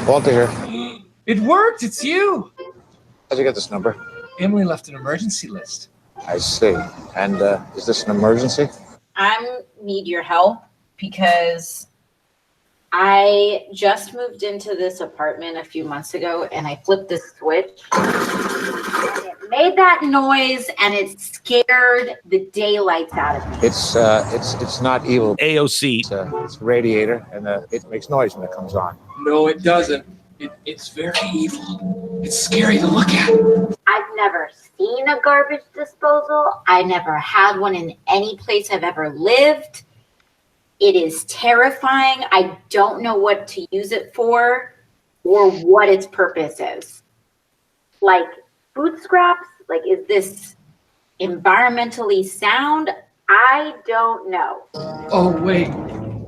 Walter here. It worked. It's you. How'd you get this number? Emily left an emergency list. I see. And is this an emergency? I need your help because I just moved into this apartment a few months ago and I flipped the switch. And it made that noise and it scared the daylights out of me. It's not evil. AOC. It's a radiator, and it makes noise when it comes on. No, it doesn't. It's very evil. It's scary to look at. I've never seen a garbage disposal. I never had one in any place I've ever lived. It is terrifying. I don't know what to use it for or what its purpose is. Like food scraps? Like, is this environmentally sound? I don't know. Oh, wait.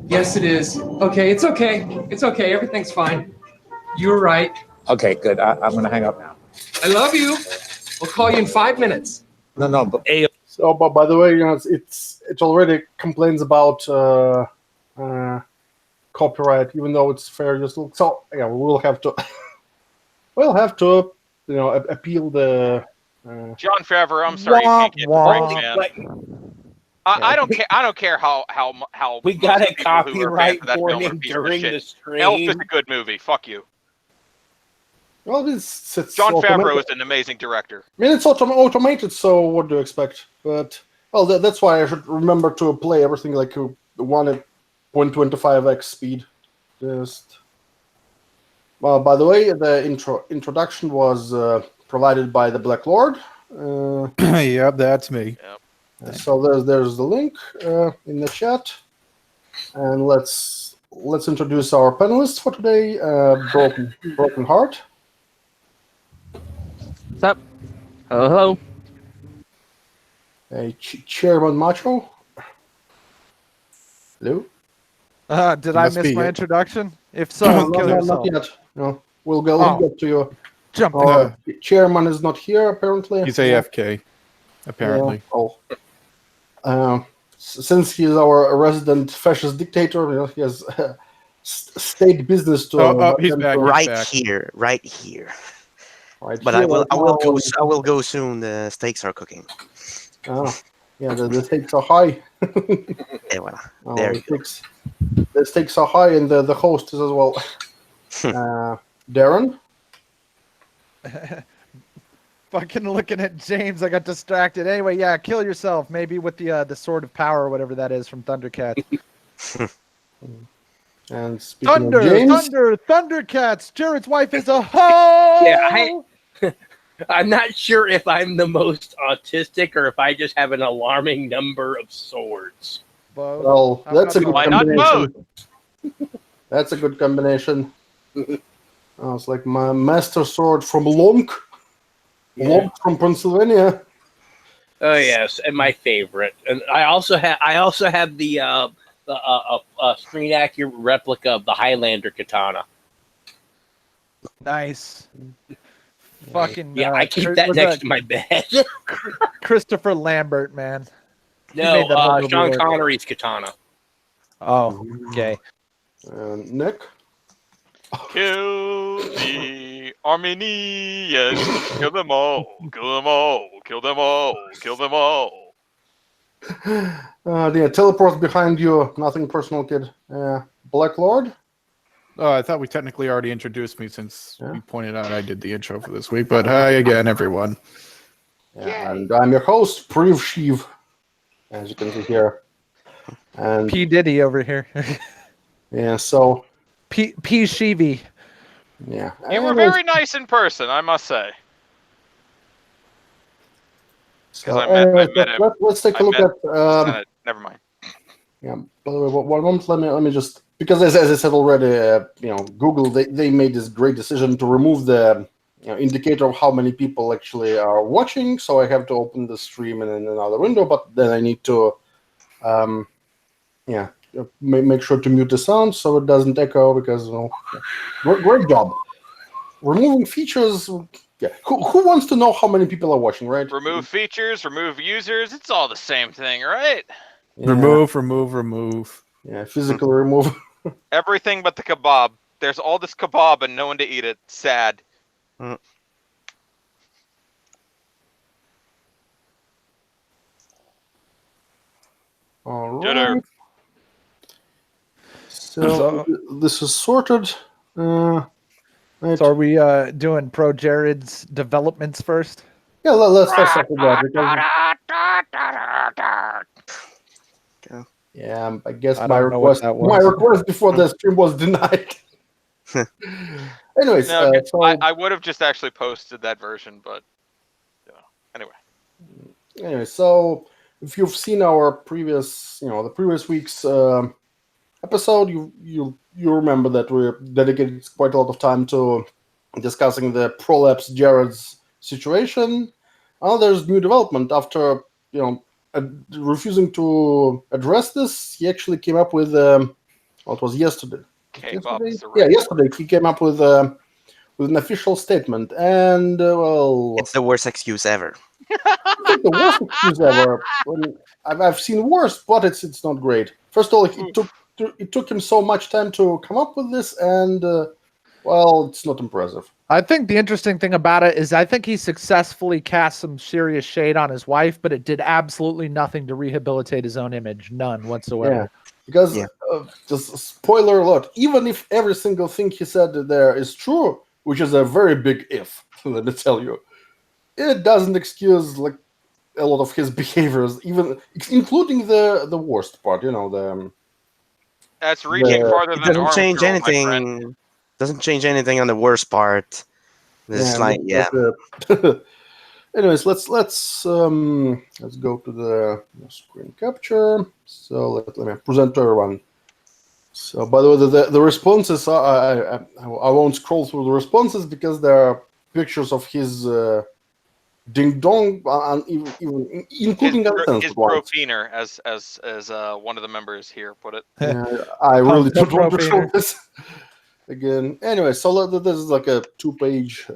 Yes, it is. Okay, it's okay. It's okay. Everything's fine. You're right. Okay, good. I'm going to hang up now. I love you. We'll call you in 5 minutes. No, but... So, but by the way, it already complains about copyright, even though it's fair use. So yeah, we'll have to appeal the. John Favreau, I'm sorry, you can't get the break, man. I don't care. I don't care how we got a copyright warning during the stream. Elf is a good movie. Fuck you. Well, it's John Favreau is an amazing director. I mean, it's automated, so what do you expect? But well, that's why I should remember to play everything like 1.25x speed. Just well, by the way, the introduction was provided by the Black Lord. Yep, that's me. Yep. So there's the link in the chat, and let's introduce our panelists for today. Broken Heart. What's up? Hello. Chairman Macho. Hello. Did I miss my introduction? If so, kill yourself. Not yet. No, we'll get to you. Jump. Chairman is not here apparently. He's AFK. Apparently. Yeah. Oh. Since he's our resident fascist dictator, he has state business to. He's back. Right here. Right, but here, I will go soon. The steaks are cooking. Oh, yeah, the stakes are high. There the stakes are high, and the host is as well. Darren. Fucking looking at James, I got distracted. Anyway, yeah, kill yourself. Maybe with the sword of power or whatever that is from Thundercats. And speaking of James, Thundercats. Jared's wife is a hoe. Yeah, I'm not sure if I'm the most autistic or if I just have an alarming number of swords. Well, that's a good combination. That's a good combination. It's like my master sword from Lonk. Lonk from Pennsylvania. Oh yes, and my favorite. And I also have the screen accurate replica of the Highlander katana. Nice. Fucking I keep that next to my bed. Christopher Lambert, man. No, Sean Connery's katana. Oh, okay. Nick? Kill the Armenians. Kill them all. Kill them all. Kill them all. Kill them all. Teleport behind you. Nothing personal, kid. Black Lord? I thought we technically already introduced me since you pointed out I did the intro for this week. But hi again, everyone. And I'm your host, Priv Shiv, as you can see here. And P. Diddy over here. Yeah, so P. Shivi. Yeah. You were very nice in person, I must say. So, let's take a look at. Never mind. Yeah. By the way, one moment. Let me just, because as I said already, Google they made this great decision to remove the indicator of how many people actually are watching. So I have to open the stream in another window, but then I need to, make sure to mute the sound so it doesn't echo. Because great job removing features. Yeah, who wants to know how many people are watching, right? Remove features, remove users. It's all the same thing, right? Yeah, Remove. yeah, physical remove. Everything but the kebab. There's all this kebab and no one to eat it. Sad. All Dinner. right. So this is sorted. Right. So are we doing Pro Jared's developments first? Yeah, let's start with that because yeah, I guess I my don't know what request that my was. request before the stream was denied. Anyways, No, so I would have just actually posted that version, but anyway. so if you've seen our previous, the previous week's episode, you remember that we dedicated quite a lot of time to discussing the prolapse Jared's situation. There's new development after refusing to address this. He actually came up with what was yesterday. Yesterday he came up with an official statement, and well, It's the worst excuse ever. I think the worst excuse ever. I've seen worse, but it's not great. First of all, it took him so much time to come up with this, and well, it's not impressive. I think the interesting thing about it is I think he successfully cast some serious shade on his wife, but it did absolutely nothing to rehabilitate his own image. None whatsoever. Yeah, because just spoiler alert, even if every single thing he said there is true, which is a very big if, let me tell you, it doesn't excuse like a lot of his behaviors, even including the worst part, That's reaching farther than doesn't arms change girl, my friend. anything. Doesn't change anything on the worst part. It's Anyways, let's go to the screen capture. So let me present to everyone. So by the way, the responses I won't scroll through the responses because there are pictures of his ding dong and even including his propiner, as one of the members here put it. I really don't want to show this again. Anyway, so this is like a 2-page.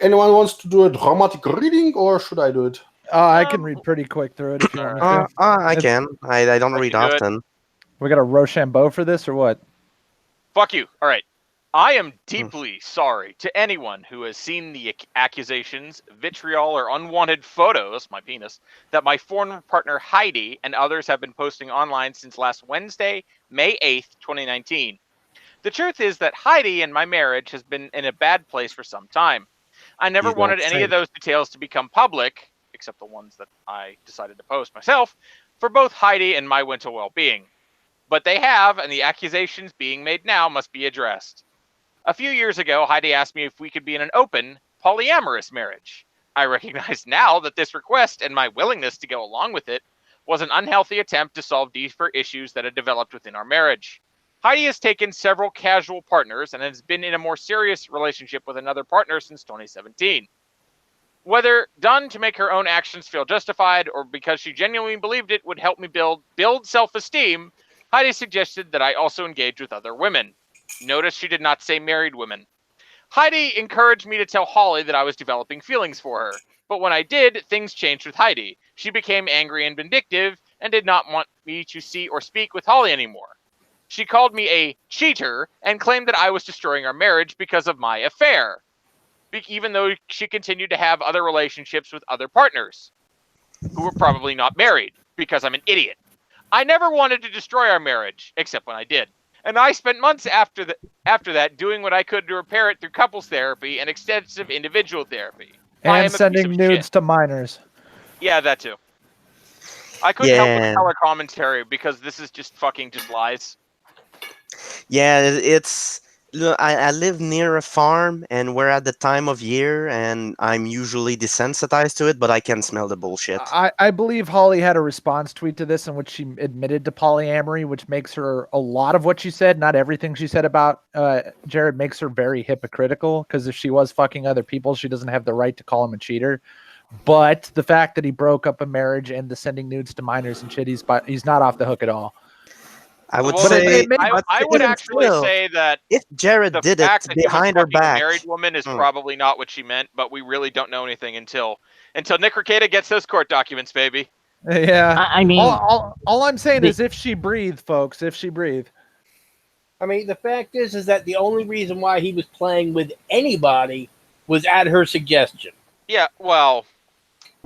Anyone wants to do a dramatic reading, or should I do it? I can read pretty quick through it if you want me to. I can. I don't read often. We got a Rochambeau for this, or what? Fuck you. All right. I am deeply sorry to anyone who has seen the accusations, vitriol, or unwanted photos, my penis, that my former partner Heidi and others have been posting online since last Wednesday, May 8th, 2019. The truth is that Heidi and my marriage has been in a bad place for some time. I never wanted any of those details to become public, except the ones that I decided to post myself, for both Heidi and my mental well-being. But they have, and the accusations being made now must be addressed. A few years ago, Heidi asked me if we could be in an open, polyamorous marriage. I recognize now that this request and my willingness to go along with it was an unhealthy attempt to solve deeper issues that had developed within our marriage. Heidi has taken several casual partners and has been in a more serious relationship with another partner since 2017. Whether done to make her own actions feel justified or because she genuinely believed it would help me build self-esteem, Heidi suggested that I also engage with other women. Notice she did not say married women. Heidi encouraged me to tell Holly that I was developing feelings for her. But when I did, things changed with Heidi. She became angry and vindictive and did not want me to see or speak with Holly anymore. She called me a cheater and claimed that I was destroying our marriage because of my affair, even though she continued to have other relationships with other partners who were probably not married because I'm an idiot. I never wanted to destroy our marriage, except when I did. And I spent months after that doing what I could to repair it through couples therapy and extensive individual therapy. And sending nudes to minors. Yeah, that too. I couldn't help but color commentary because this is just fucking just lies. Yeah, it's. I live near a farm, and we're at the time of year, and I'm usually desensitized to it, but I can smell the bullshit. I believe Holly had a response tweet to this in which she admitted to polyamory, which makes her a lot of what she said, not everything she said about Jared, makes her very hypocritical, because if she was fucking other people, she doesn't have the right to call him a cheater. But the fact that he broke up a marriage and the sending nudes to minors and shit, he's not off the hook at all. I would say I would actually say that if Jared did it behind her back, a married woman is probably not what she meant, but we really don't know anything until Nick Rekieta gets those court documents, baby. Yeah. I mean, All I'm saying the- is if she breathed, folks, if she breathed. I mean, the fact is that the only reason why he was playing with anybody was at her suggestion. Yeah, well,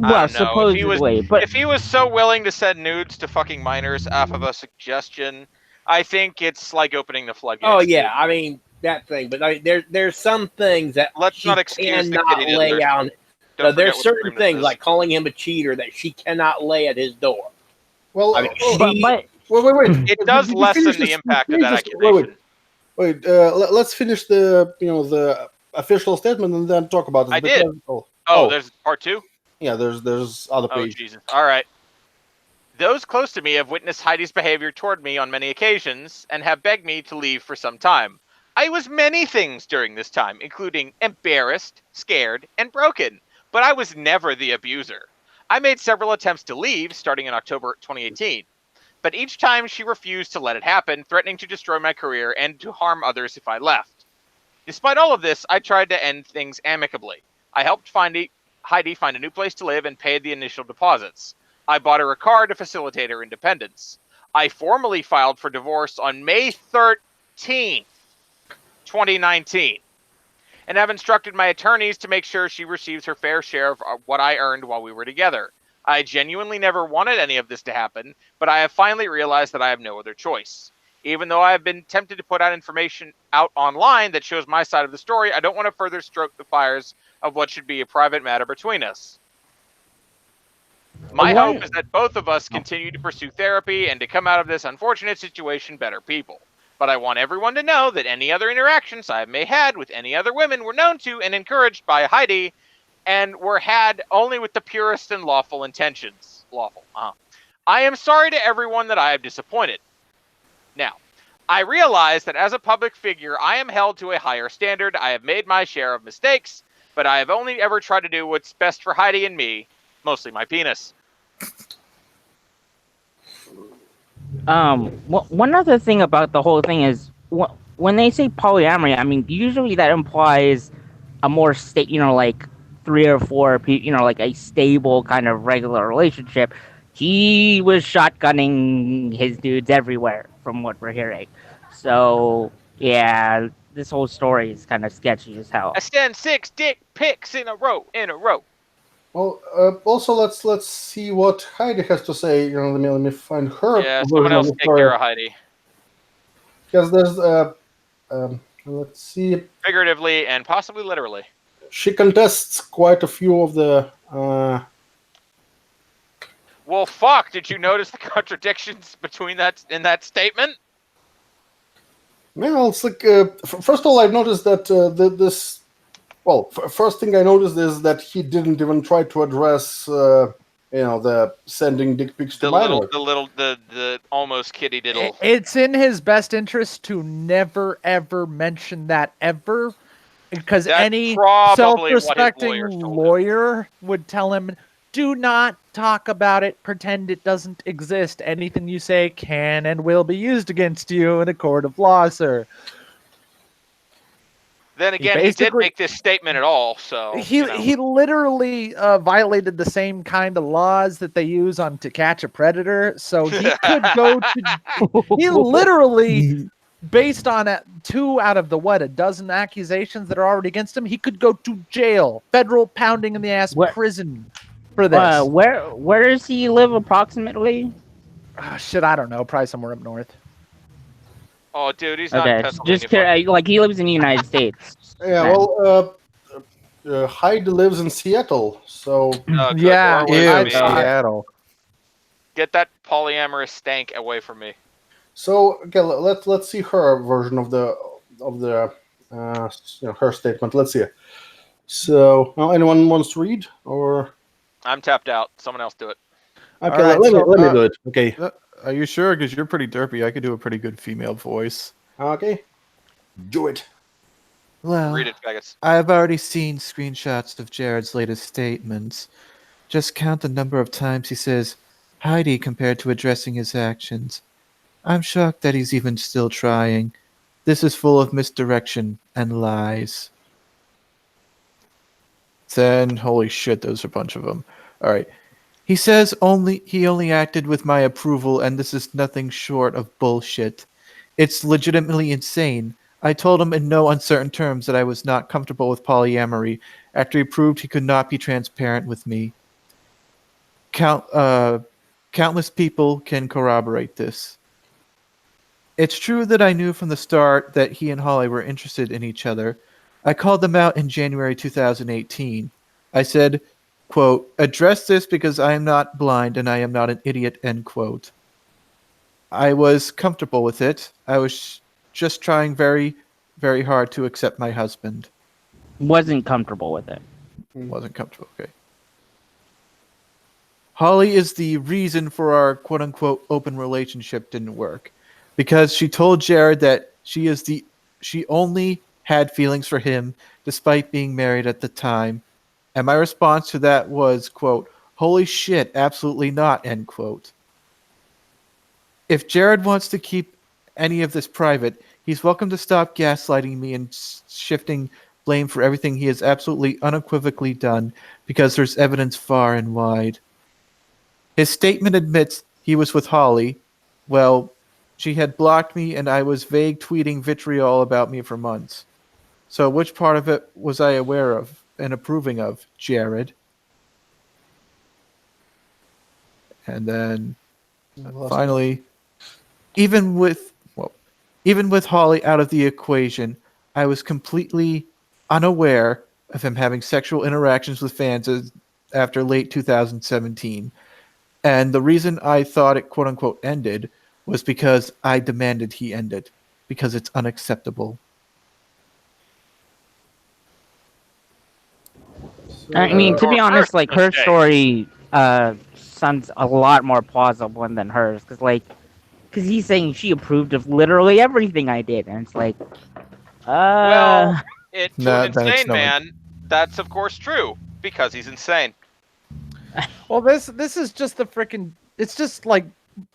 I well, don't know. supposedly, but If he was so willing to send nudes to fucking minors off of a suggestion, I think it's like opening the floodgates. Oh yeah, dude. I mean that thing. But there's some things that Let's she not excuse the cannot kitty lay diddlers. out. Don't No, forget there's what certain scream things this is. like calling him a cheater that she cannot lay at his door. Well, I mean, but wait. It does Did you lessen finish the this- impact can of you that just- accusation. Wait. Let's finish the official statement and then talk about it. I did. There's part 2? Yeah, there's other Oh, pages. Jesus. All right. Those close to me have witnessed Heidi's behavior toward me on many occasions and have begged me to leave for some time. I was many things during this time, including embarrassed, scared, and broken, but I was never the abuser. I made several attempts to leave, starting in October 2018, but each time she refused to let it happen, threatening to destroy my career and to harm others if I left. Despite all of this, I tried to end things amicably. I helped Heidi find a new place to live and paid the initial deposits. I bought her a car to facilitate her independence. I formally filed for divorce on May 13th, 2019, and have instructed my attorneys to make sure she receives her fair share of what I earned while we were together. I genuinely never wanted any of this to happen, but I have finally realized that I have no other choice. Even though I have been tempted to put out information out online that shows my side of the story, I don't want to further stoke the fires of what should be a private matter between us. My hope is that both of us continue to pursue therapy and to come out of this unfortunate situation better people. But I want everyone to know that any other interactions I may had with any other women were known to and encouraged by Heidi and were had only with the purest and lawful intentions. Lawful. I am sorry to everyone that I have disappointed. Now, I realize that as a public figure, I am held to a higher standard. I have made my share of mistakes, but I have only ever tried to do what's best for Heidi and me, mostly my penis. One other thing about the whole thing is when they say polyamory, I mean, usually that implies a more like 3 or 4 people, like a stable kind of regular relationship. He was shotgunning his dudes everywhere, from what we're hearing. So yeah, this whole story is kind of sketchy as hell. I send 6 dick pics in a row. Well, also let's see what Heidi has to say. Let me find her. Yeah, someone else take care of Heidi. Because there's let's see. Figuratively and possibly literally. She contests quite a few of the. Well, fuck! Did you notice the contradictions between in that statement? Well, it's like first of all, I noticed that this. Well, first thing I noticed is that he didn't even try to address, the sending dick pics to minors. The almost kitty diddle. It's in his best interest to never ever mention that ever, because That's any probably what his self-respecting lawyers told him. lawyer would tell him, "Do not talk about it. Pretend it doesn't exist. Anything you say can and will be used against you in a court of law, sir." Then again, he did make this statement at all, so he literally violated the same kind of laws that they use on To Catch a Predator. So he could go to. He literally, based on 2 out of a dozen accusations that are already against him, he could go to jail, federal pounding in the ass prison for this. Where does he live approximately? Shit, I don't know. Probably somewhere up north. Oh, dude, he's not. Okay, just like he lives in the United States. Yeah, well, Heidi lives in Seattle, so yeah, Seattle. Get that polyamorous stank away from me. So okay, let's see her version of the her statement. Let's see. So, anyone wants to read, or I'm tapped out. Someone else do it. Okay, right, let me do it. Okay. Are you sure? Because you're pretty derpy. I could do a pretty good female voice. Okay. Do it. Well, Read it, faggots. I've already seen screenshots of Jared's latest statements. Just count the number of times he says Heidi compared to addressing his actions. I'm shocked that he's even still trying. This is full of misdirection and lies. Then, holy shit, there's a bunch of them. All right. He says he only acted with my approval, and this is nothing short of bullshit. It's legitimately insane. I told him in no uncertain terms that I was not comfortable with polyamory after he proved he could not be transparent with me. Countless people can corroborate this. It's true that I knew from the start that he and Holly were interested in each other. I called them out in January 2018. I said, quote, address this because I am not blind and I am not an idiot, end quote. I was comfortable with it. I was just trying very, very hard to accept my husband. Wasn't comfortable with it. Wasn't comfortable, okay. Holly is the reason for our quote-unquote open relationship didn't work. Because she told Jared that she only had feelings for him despite being married at the time. And my response to that was, quote, holy shit, absolutely not, end quote. If Jared wants to keep any of this private, he's welcome to stop gaslighting me and shifting blame for everything he has absolutely unequivocally done, because there's evidence far and wide. His statement admits he was with Holly. Well, she had blocked me and I was vague tweeting vitriol about me for months. So which part of it was I aware of and approving of, Jared? And then finally, even with Holly out of the equation, I was completely unaware of him having sexual interactions with fans after late 2017. And the reason I thought it quote unquote ended was because I demanded he ended, because it's unacceptable. I mean, to be honest, like her story sounds a lot more plausible than hers, because he's saying she approved of literally everything I did, and it's like, Well, to an insane man, that's of course true because he's insane. Well, this is just the freaking. It's just like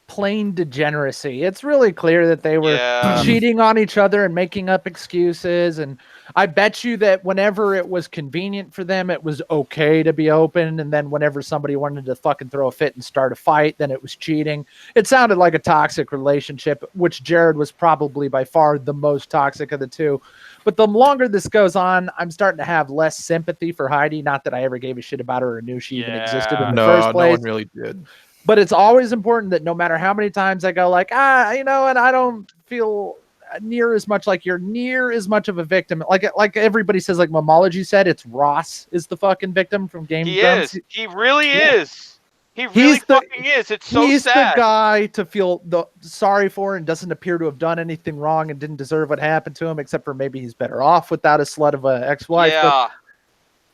plain degeneracy. It's really clear that they were cheating on each other and making up excuses. And I bet you that whenever it was convenient for them, it was okay to be open. And then whenever somebody wanted to fucking throw a fit and start a fight, then it was cheating. It sounded like a toxic relationship, which Jared was probably by far the most toxic of the two. But the longer this goes on, I'm starting to have less sympathy for Heidi. Not that I ever gave a shit about her or knew she even existed in the first place. No one really did. But it's always important that no matter how many times I go like, and I don't feel near as much like you're near as much of a victim. Like everybody says, like Momology said, it's Ross is the fucking victim from Game of Thrones. He really is. He really fucking is. It's so he's sad. He's the guy to feel sorry for and doesn't appear to have done anything wrong and didn't deserve what happened to him, except for maybe he's better off without a slut of an ex-wife. Yeah.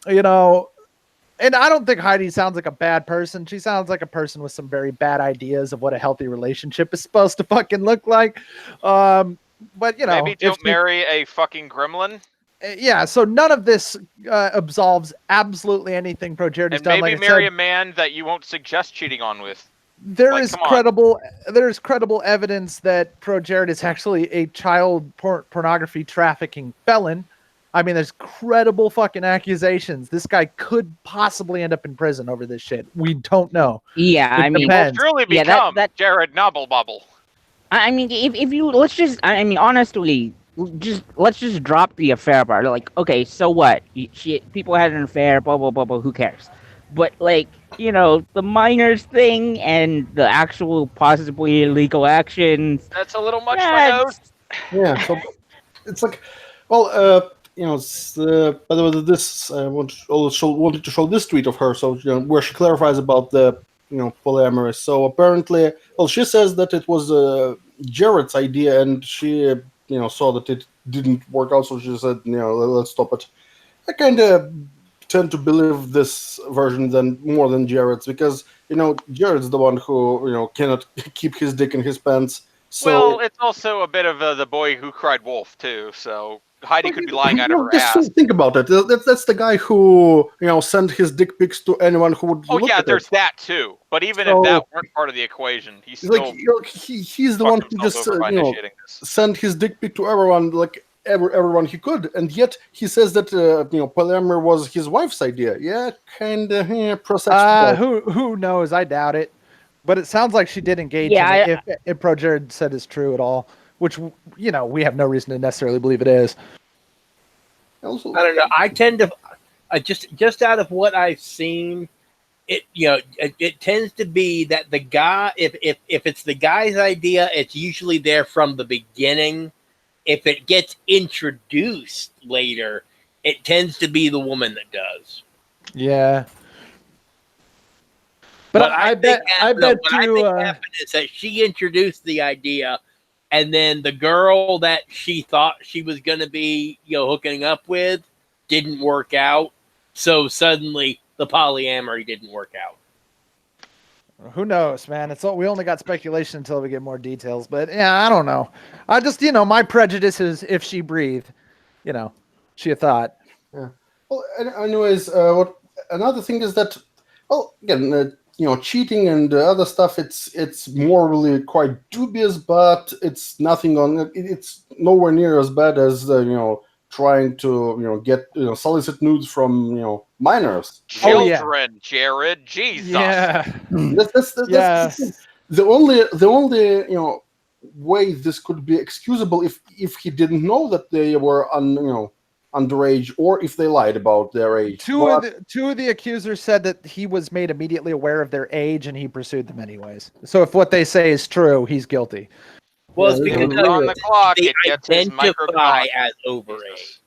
But, and I don't think Heidi sounds like a bad person. She sounds like a person with some very bad ideas of what a healthy relationship is supposed to fucking look like. But, maybe don't marry a fucking gremlin. Yeah, so none of this absolves absolutely anything Pro Jared has done. Maybe marry a man that you won't suggest cheating on with. There's credible evidence that Pro Jared is actually a child pornography trafficking felon. I mean, there's credible fucking accusations. This guy could possibly end up in prison over this shit. We don't know. Yeah, I mean, will truly become Jared Nobblebubble. I mean, if you honestly, let's just drop the affair part. Like, okay, so what? People had an affair, blah blah blah blah. Who cares? But the minors thing and the actual possibly illegal actions. That's a little much for those. Yeah, so it's like, well, by the way, this I wanted to show this tweet of her, so where she clarifies about the polyamorous. So apparently, she says that it was Jared's idea, and she saw that it didn't work out, so she said, let's stop it. I kind of tend to believe this version more than Jared's, because Jared's the one who cannot keep his dick in his pants. So, well, it's also a bit of the boy who cried wolf too. So Heidi could be lying out of her ass. Think about it. That's the guy who sent his dick pics to anyone who would. Oh yeah, there's that too. But even if that weren't part of the equation, he's still he's the one who just sent his dick pic to everyone. Like, everyone he could, and yet he says that polyamory was his wife's idea. Yeah, kind of Who knows? I doubt it, but it sounds like she did engage in it. If Pro Jared said is true at all, which we have no reason to necessarily believe it is. Also, I don't know. I tend to just out of what I've seen, it tends to be that the guy, if it's the guy's idea, it's usually there from the beginning. If it gets introduced later, it tends to be the woman that does. Yeah. But I bet what I think happened is that she introduced the idea, and then the girl that she thought she was going to be, hooking up with didn't work out. So suddenly the polyamory didn't work out. Who knows, man? We only got speculation until we get more details. But yeah, I don't know. I just, my prejudice is if she breathed, she had thought. Yeah. Well, anyways, another thing is that, again, cheating and other stuff. It's morally quite dubious, but it's nothing it's nowhere near as bad as trying to get solicit nudes from minors. Children, Jared, Jesus. Yeah. That's the only way this could be excusable if he didn't know that they were underage, or if they lied about their age. Two of the accusers said that he was made immediately aware of their age and he pursued them anyways. So if what they say is true, he's guilty. Well, it's because on the clock, they it gets his identify as overage.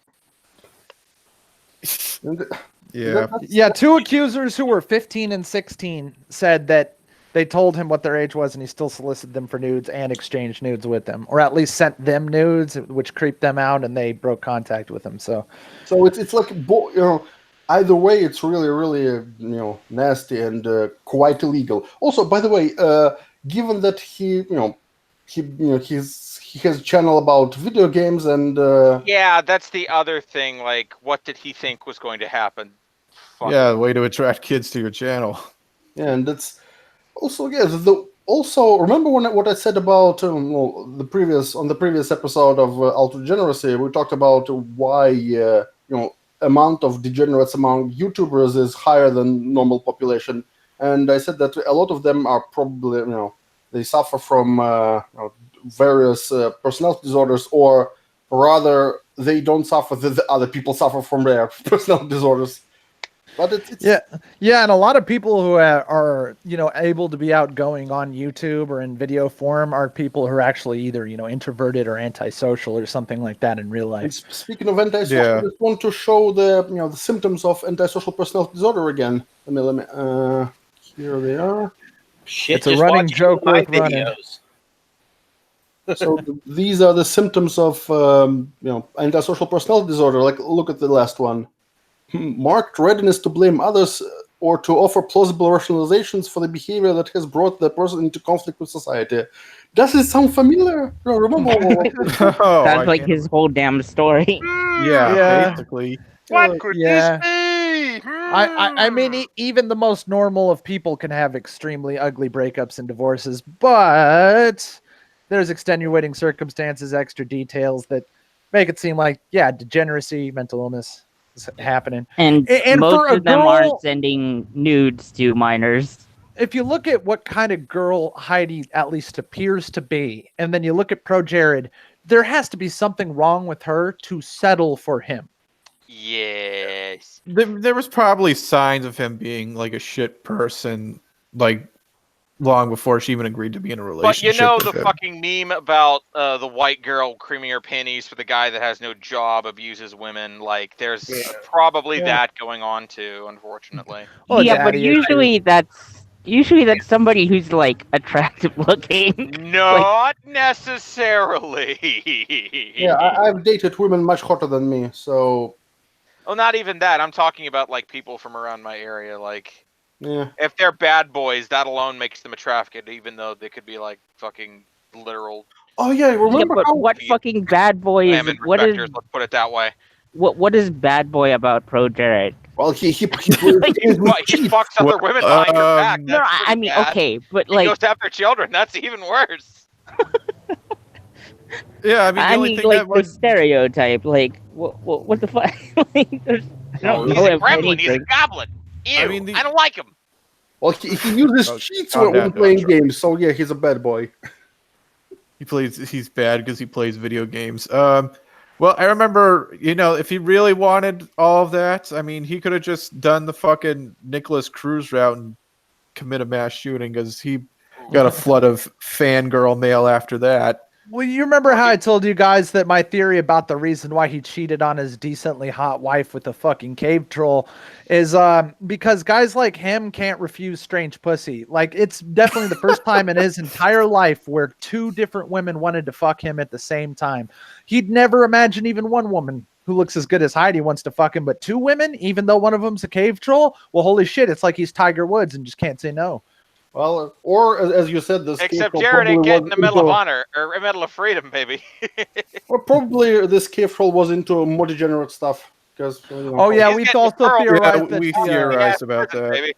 Yeah, two accusers who were 15 and 16 said that they told him what their age was, and he still solicited them for nudes and exchanged nudes with them, or at least sent them nudes, which creeped them out, and they broke contact with him. So it's like either way, it's really really nasty and quite illegal. Also, by the way, given that he has a channel about video games and yeah, that's the other thing. Like, what did he think was going to happen? Yeah, way to attract kids to your channel. Yeah, and that's also also remember what I said about the previous episode of Ultradegeneracy. We talked about why amount of degenerates among YouTubers is higher than normal population, and I said that a lot of them are probably they suffer from various personality disorders, or rather they don't suffer, the other people suffer from their personality disorders. But it's and a lot of people who are able to be outgoing on YouTube or in video form are people who are actually either introverted or antisocial or something like that in real life. Speaking of antisocial, I just want to show the symptoms of antisocial personality disorder again. Let me here they are. Shit, it's a running joke worth running. So these are the symptoms of antisocial personality disorder. Like, look at the last one. Marked readiness to blame others or to offer plausible rationalizations for the behavior that has brought the person into conflict with society. Does it sound familiar? No, remember? Sounds like his whole damn story. Yeah, basically. What could this be? I mean, even the most normal of people can have extremely ugly breakups and divorces, but there's extenuating circumstances, extra details that make it seem like, degeneracy, mental illness is happening. And most of them aren't sending nudes to minors. If you look at what kind of girl Heidi at least appears to be, and then you look at Pro Jared, there has to be something wrong with her to settle for him. Yes. There was probably signs of him being like a shit person, like long before she even agreed to be in a relationship. But with the him. fucking meme about the white girl creaming her panties for the guy that has no job, abuses women. Like, there's probably that going on too, unfortunately. Well, but usually that's somebody who's like attractive looking. Not necessarily. I've dated women much hotter than me, so. Oh, not even that. I'm talking about like people from around my area. Like, yeah, if they're bad boys, that alone makes them attractive, even though they could be like fucking literal. Oh yeah, remember? Yeah, but what fucking bad boy is? What is? Let's put it that way. What is bad boy about Pro Jared? Well, he fucks other women behind your back. No, I mean, bad. okay, but he goes after children. That's even worse. Yeah, I mean, the only thing like that the would stereotype. Like, what the fuck? Like, I don't He's know a if gremlin. He's a anything. goblin. Ew. I mean, I don't like him. Well, he uses Oh, cheats on when that note, playing sure. games, so yeah, he's a bad boy. he's bad because he plays video games. Well, I remember, if he really wanted all of that, I mean, he could have just done the fucking Nicholas Cruz route and commit a mass shooting because he got a flood of fangirl mail after that. Well, you remember how I told you guys that my theory about the reason why he cheated on his decently hot wife with a fucking cave troll is because guys like him can't refuse strange pussy. Like, it's definitely the first time in his entire life where two different women wanted to fuck him at the same time. He'd never imagine even one woman who looks as good as Heidi wants to fuck him, but two women, even though one of them's a cave troll? Well, holy shit, it's like he's Tiger Woods and just can't say no. Well, or as you said, this Except cave troll Jared ain't probably getting was the Medal of into- Honor or Medal of Freedom, baby. Well, probably this cave troll was into more degenerate stuff. Because Oh yeah, He's we've getting also the pearl. theorized Yeah, we that theorized about that. Baby.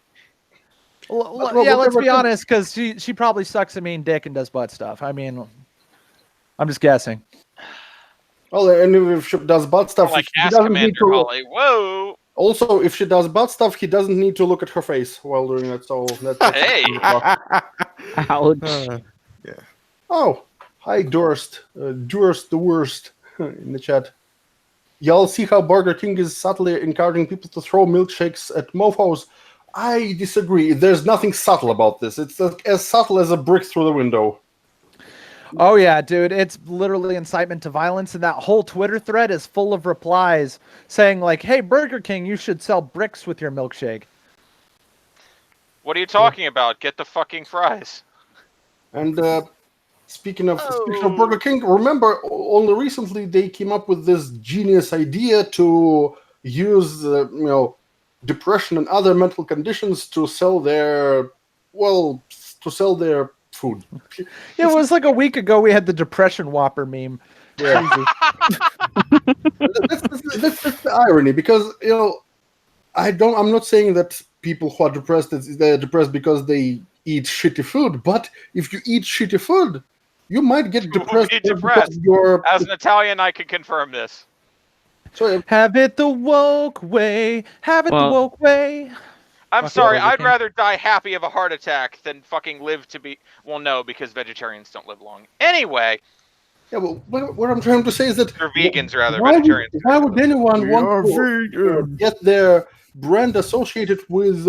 yeah, let's be honest, because she probably sucks a mean dick and does butt stuff. I mean, I'm just guessing. Well, and if she does butt stuff, Like he Ask doesn't need Commander to. Holly. Whoa. Also, if she does butt stuff, he doesn't need to look at her face while doing it. So that's Hey. Ouch. Oh, hi, Durst. Durst the worst in the chat. Y'all see how Burger King is subtly encouraging people to throw milkshakes at mofos? I disagree. There's nothing subtle about this. It's as subtle as a brick through the window. Oh yeah, dude, it's literally incitement to violence, and that whole Twitter thread is full of replies saying like, "Hey, Burger King, you should sell bricks with your milkshake." What are you talking about? Get the fucking fries. And speaking of Burger King, remember only recently they came up with this genius idea to use depression and other mental conditions to sell their food. Yeah, it was like a week ago we had the depression Whopper meme. Yeah. that's the irony, because I'm not saying that people who are depressed, they're depressed because they eat shitty food, but if you eat shitty food, you might get depressed. As an Italian, I can confirm this. So, have it the woke way. Have it the woke way. I'm sorry, I'd rather die happy of a heart attack than fucking live to be... Well, no, because vegetarians don't live long. Anyway. Yeah, well, what I'm trying to say is that... Or vegans, rather. Why Vegetarians. Why would anyone want to get their brand associated with,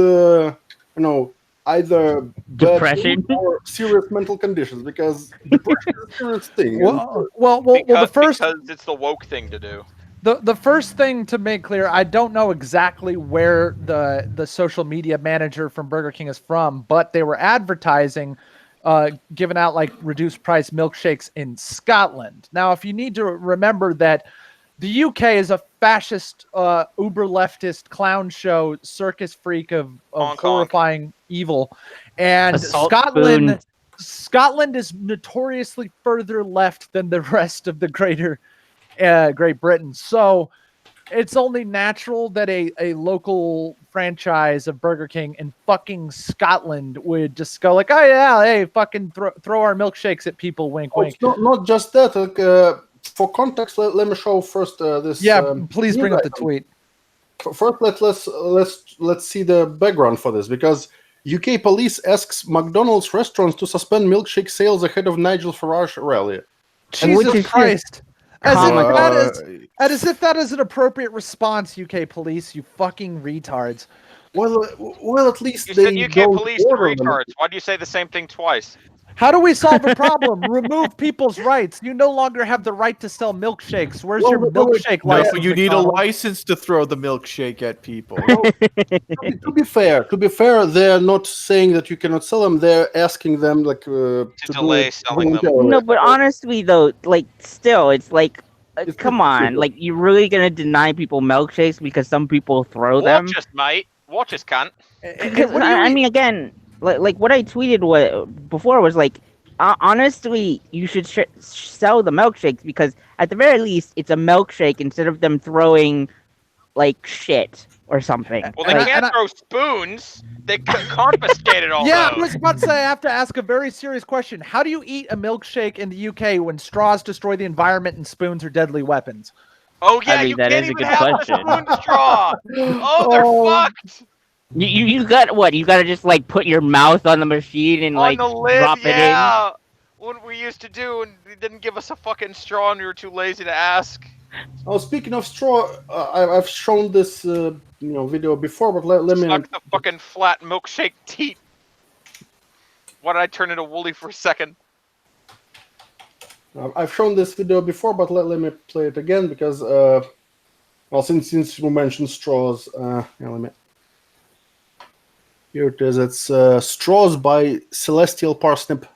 either depression or serious mental conditions? Because depression is a serious thing. Well, the first... Because it's the woke thing to do. The first thing to make clear, I don't know exactly where the social media manager from Burger King is from, but they were advertising, giving out like reduced price milkshakes in Scotland. Now, if you need to remember that the UK is a fascist, uber leftist clown show, circus freak of horrifying evil, and Scotland is notoriously further left than the rest of the Great Britain. So it's only natural that a local franchise of Burger King in fucking Scotland would just go like, oh yeah, hey, fucking throw our milkshakes at people, wink, wink. It's not just that. For context, let me show first this. Yeah, please bring up the tweet. First, let's see the background for this, because UK police asks McDonald's restaurants to suspend milkshake sales ahead of Nigel Farage rally. Jesus Christ. As if that is an appropriate response, UK police, you fucking retards. Well, at least you they said UK don't police order retards. Why do you say the same thing twice? How do we solve a problem? Remove people's rights. You no longer have the right to sell milkshakes. Where's your milkshake license? No, you need a license to throw the milkshake at people. To be fair, they're not saying that you cannot sell them. They're asking them to delay selling them. No, but honestly though, like still, it's like, come on, like you're really gonna deny people milkshakes because some people throw them? Watch us, mate. Watch us, cunt. I mean, again, like what I tweeted before was like, honestly, you should sell the milkshakes because at the very least, it's a milkshake instead of them throwing like shit or something. Well, they And I- can't and I- throw spoons. They confiscated all Yeah, I those. was about to say, I have to ask a very serious question. How do you eat a milkshake in the UK when straws destroy the environment and spoons are deadly weapons? Oh yeah, I mean, you that can't is a even good have question. the spoon straw. Oh, they're fucked. You got what? You gotta just like put your mouth on the machine and On like the lid, drop it in. yeah. What we used to do, and they didn't give us a fucking straw, and we were too lazy to ask. Oh, speaking of straw, I've shown this video before, but let me. Suck the fucking flat milkshake teat. Why did I turn into Wooly for a second? I've shown this video before, but let me play it again because, well, since you mentioned straws, let me. Here it is. It's Straws by Celestial Parsnip,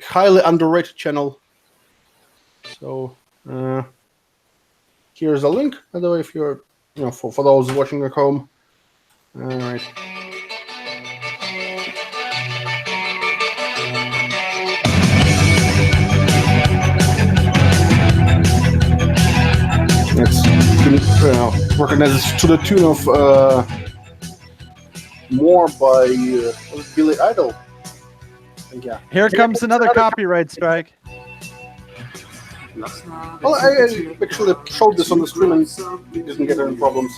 highly underrated channel. So here's a link. By the way, if you're, for those watching at home. All right. It's recognized to the tune of More by Billy Idol. Yeah. Here comes another copyright strike. Well, I actually showed this on the stream and didn't get any problems.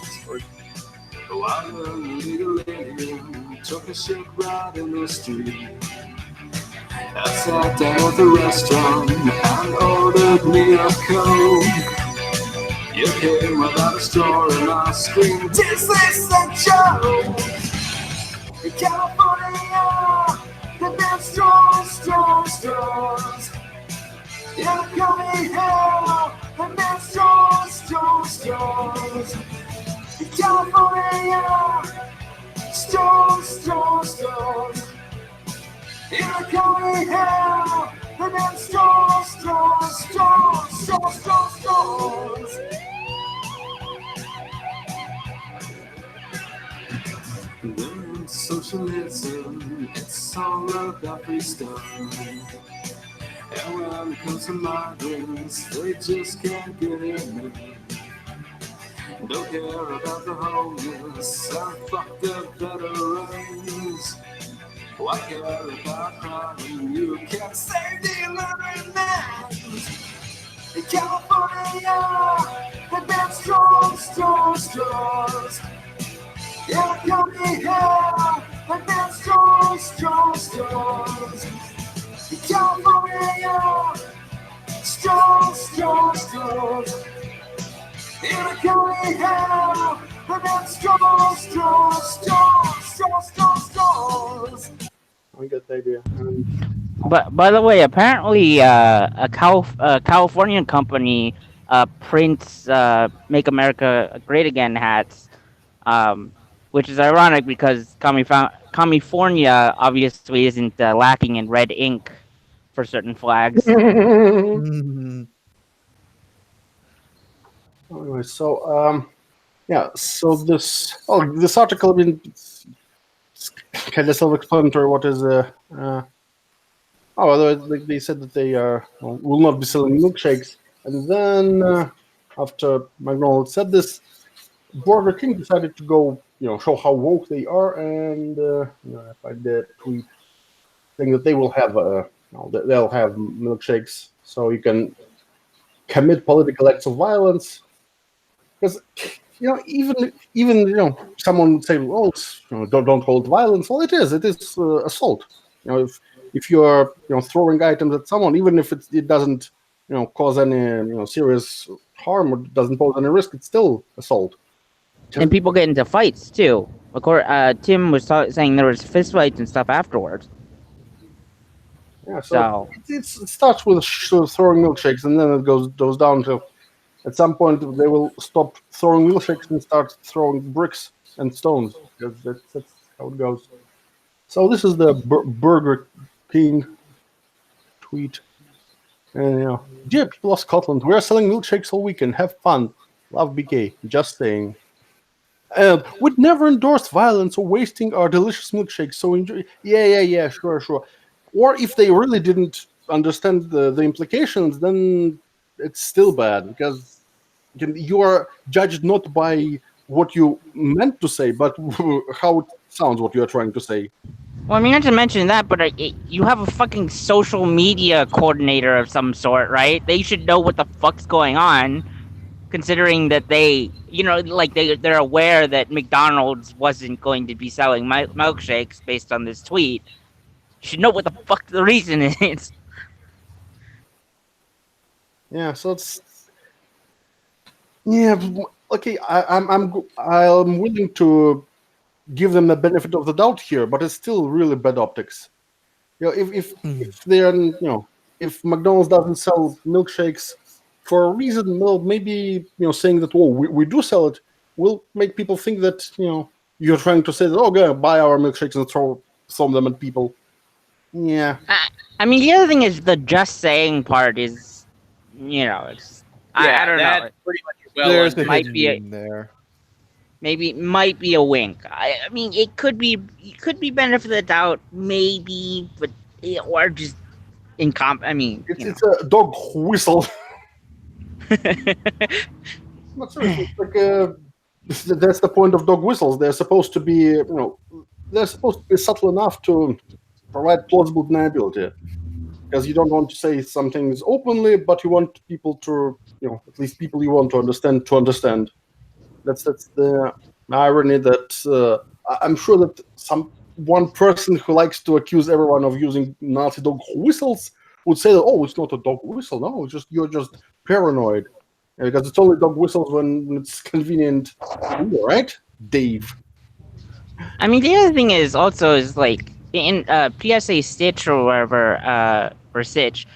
Took a shit right in the street. I sat down at the restaurant and ordered me a Coke. You came without a straw and I screamed, "Is this a joke?" In California, the best straws. You're coming here, the best straws. In California, straws. You're coming here, the best straws. Learn socialism, it's all about free stuff. And when it comes to migrants, they just can't get in. Don't care about the homeless, and fuck the veterans. Why care about crime? You can't save the illiterate man. In California, the best straws. Yeah, come here, and then straws. In California, straws. Yeah, come here, and then straws. I get the idea. But by the way, apparently, a Californian company prints "Make America Great Again" hats, which is ironic because California obviously isn't lacking in red ink for certain flags. Anyway, so so this article, I mean, it's kind of self-explanatory. What is they said that they will not be selling milkshakes, and then after McDonald's said this, Burger King decided to go, show how woke they are, and I find the tweet saying that they will have they'll have milkshakes, so you can commit political acts of violence. Because even someone would say, well, don't call it violence. Well, it is assault. If you're throwing items at someone, even if it doesn't cause any serious harm or doesn't pose any risk, it's still assault. And people get into fights too. Of course, Tim was saying there was fist fights and stuff afterwards. Yeah, so it starts with throwing milkshakes, and then it goes down to, at some point they will stop throwing milkshakes and start throwing bricks and stones, because that's how it goes. So this is the Burger King tweet. And dear people of Scotland, we are selling milkshakes all weekend. Have fun. Love BK. Just saying. We'd never endorse violence or wasting our delicious milkshakes. So enjoy. Yeah. Sure. Or if they really didn't understand the implications, then it's still bad, because you are judged not by what you meant to say, but how it sounds what you're trying to say. Well, I mean, not to mention that, but you have a fucking social media coordinator of some sort, right? They should know what the fuck's going on, considering that they, like they're aware that McDonald's wasn't going to be selling milkshakes based on this tweet. You should know what the fuck the reason is. Yeah, so it's okay. I'm willing to give them the benefit of the doubt here, but it's still really bad optics. If they're if McDonald's doesn't sell milkshakes for a reason, well, maybe saying that we do sell it will make people think that you're trying to say that go buy our milkshakes and throw them at people. Yeah. I mean, the other thing is the just saying part is, it's I don't know. Pretty much well, There's the might hidden be meaning there. Maybe it might be a wink. I mean, it could be benefit of the doubt, maybe, but or just I mean, it's a dog whistle. Not seriously, it's like that's the point of dog whistles. They're supposed to be, they're supposed to be subtle enough to provide plausible deniability, because you don't want to say some things openly, but you want people to, at least people you want to understand. That's the irony that I'm sure that one person who likes to accuse everyone of using Nazi dog whistles would say that, it's not a dog whistle. No, you're just paranoid, because it's only dog whistles when it's convenient, right, Dave? I mean, the other thing is also like in PSA Stitch or wherever or Stitch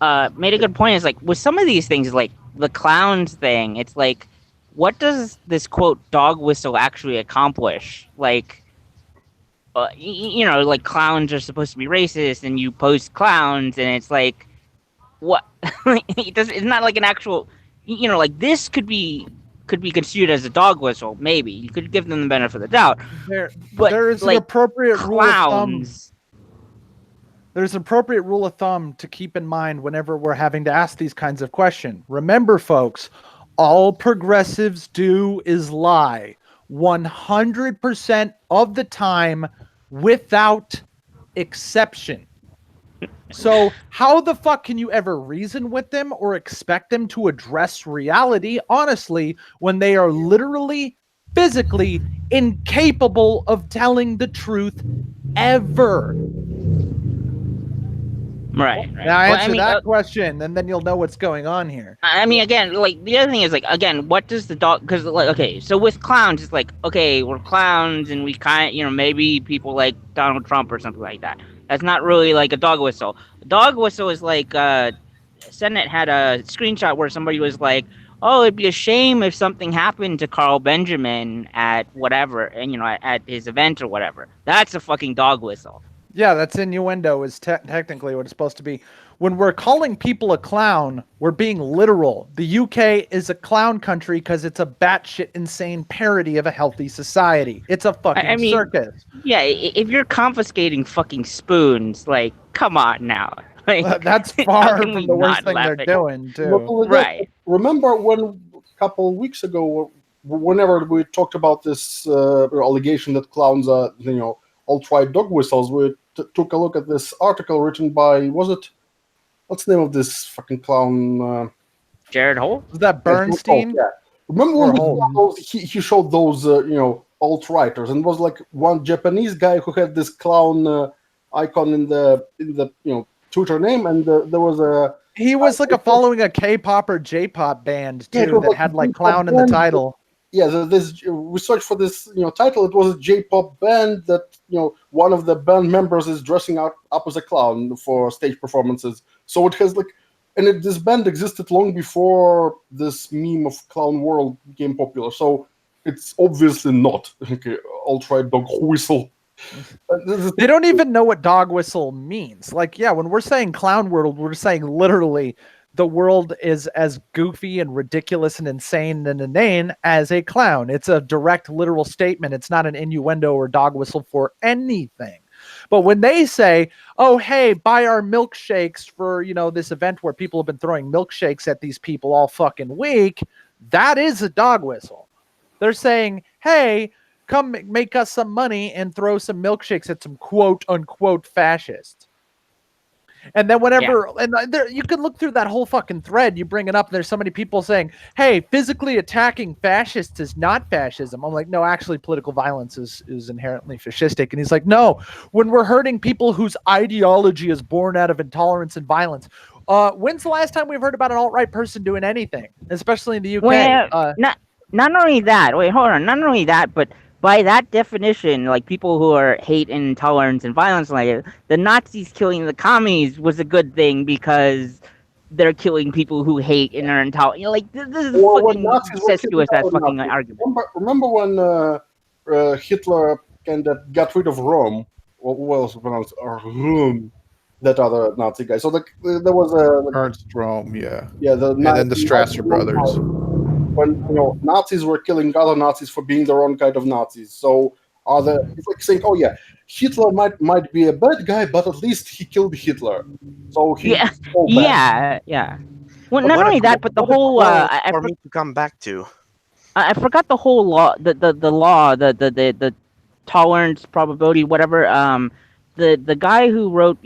made a good point. Is like with some of these things, like the clowns thing, it's like, what does this quote dog whistle actually accomplish? Like, like clowns are supposed to be racist, and you post clowns, and it's like, what? It's not like an actual, like this could be construed as a dog whistle. Maybe you could give them the benefit of the doubt. But there is like, an appropriate rule of thumb. clowns. There's an appropriate rule of thumb to keep in mind whenever we're having to ask these kinds of questions. Remember, folks, all progressives do is lie 100% of the time without exception. So how the fuck can you ever reason with them or expect them to address reality honestly when they are literally, physically incapable of telling the truth ever? Right. Now answer that question, and then you'll know what's going on here. I mean, again, like the other thing is like, again, what does the dog? Because like, okay, so with clowns, it's like, okay, we're clowns, and we kind of, maybe people like Donald Trump or something like that. That's not really like a dog whistle. A dog whistle is like, Senate had a screenshot where somebody was like, oh, it'd be a shame if something happened to Carl Benjamin at whatever, and at his event or whatever. That's a fucking dog whistle. Yeah, that's innuendo is technically what it's supposed to be. When we're calling people a clown, we're being literal. The UK is a clown country because it's a batshit insane parody of a healthy society. It's a fucking circus. Yeah, if you're confiscating fucking spoons, like, come on now. Like, that's far from the worst thing they're doing, too. Right. Remember when a couple of weeks ago, whenever we talked about this allegation that clowns are, alt-right dog whistles, we took a look at this article written by, what's the name of this fucking clown? Jared Hole? Was that Bernstein? Yeah. Remember when he showed those, alt-righters, and it was like one Japanese guy who had this clown icon in the Twitter name, and there was a... He was like following a K-pop or J-pop band, too, that had like clown in the title. Yeah, this we searched for this title. It was a J-pop band that one of the band members is dressing up as a clown for stage performances. So it has like, and this band existed long before this meme of Clown World became popular. So it's obviously not alt-right dog whistle. They don't even know what dog whistle means. Like, yeah, when we're saying Clown World, we're saying literally the world is as goofy and ridiculous and insane and inane as a clown. It's a direct, literal statement. It's not an innuendo or dog whistle for anything. But when they say, oh, hey, buy our milkshakes for, this event where people have been throwing milkshakes at these people all fucking week, that is a dog whistle. They're saying, hey, come make us some money and throw some milkshakes at some quote unquote fascists. And then whenever, and there, you can look through that whole fucking thread, you bring it up, and there's so many people saying, hey, physically attacking fascists is not fascism. I'm like, no, actually political violence is inherently fascistic. And he's like, no, when we're hurting people whose ideology is born out of intolerance and violence. When's the last time we've heard about an alt-right person doing anything, especially in the UK? Well, not only that, wait, hold on, not only that, but by that definition, like people who are hate and intolerance and violence, like the Nazis killing the commies was a good thing because they're killing people who hate and are intolerant. You know, like this is fucking incestuous as fucking argument. Remember when Hitler kind of got rid of Rome? What was it pronounced? Rome. That other Nazi guy. So there was a Ernst Röhm, yeah. Yeah, and then the Strasser brothers. When Nazis were killing other Nazis for being their own kind of Nazis. So it's like saying, oh yeah, Hitler might be a bad guy, but at least he killed Hitler. So yeah. Well, not only that, but the whole for me to come back to. I forgot the whole law, the law, the tolerance probability, whatever. The guy who wrote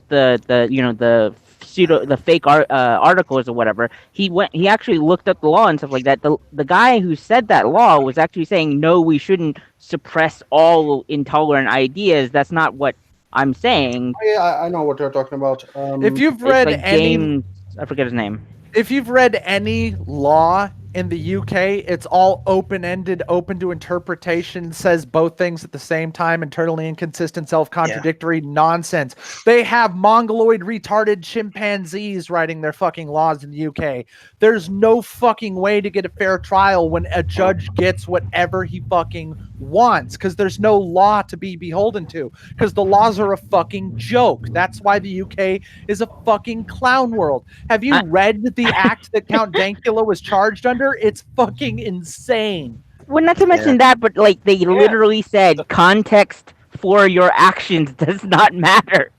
the pseudo, the fake articles or whatever, he actually looked up the law and stuff like that. The guy who said that law was actually saying, no, we shouldn't suppress all intolerant ideas. That's not what I'm saying. Yeah, I know what you're talking about. If you've read I forget his name. If you've read any law in the UK, it's all open-ended, open to interpretation, says both things at the same time, internally inconsistent, self-contradictory nonsense. They have mongoloid retarded chimpanzees writing their fucking laws in the UK. There's no fucking way to get a fair trial when a judge gets whatever he fucking wants, because there's no law to be beholden to, because the laws are a fucking joke. That's why the UK is a fucking clown world. Have you read the act that Count Dankula was charged under? It's fucking insane. Well, not to mention that, but like they literally said, context for your actions does not matter.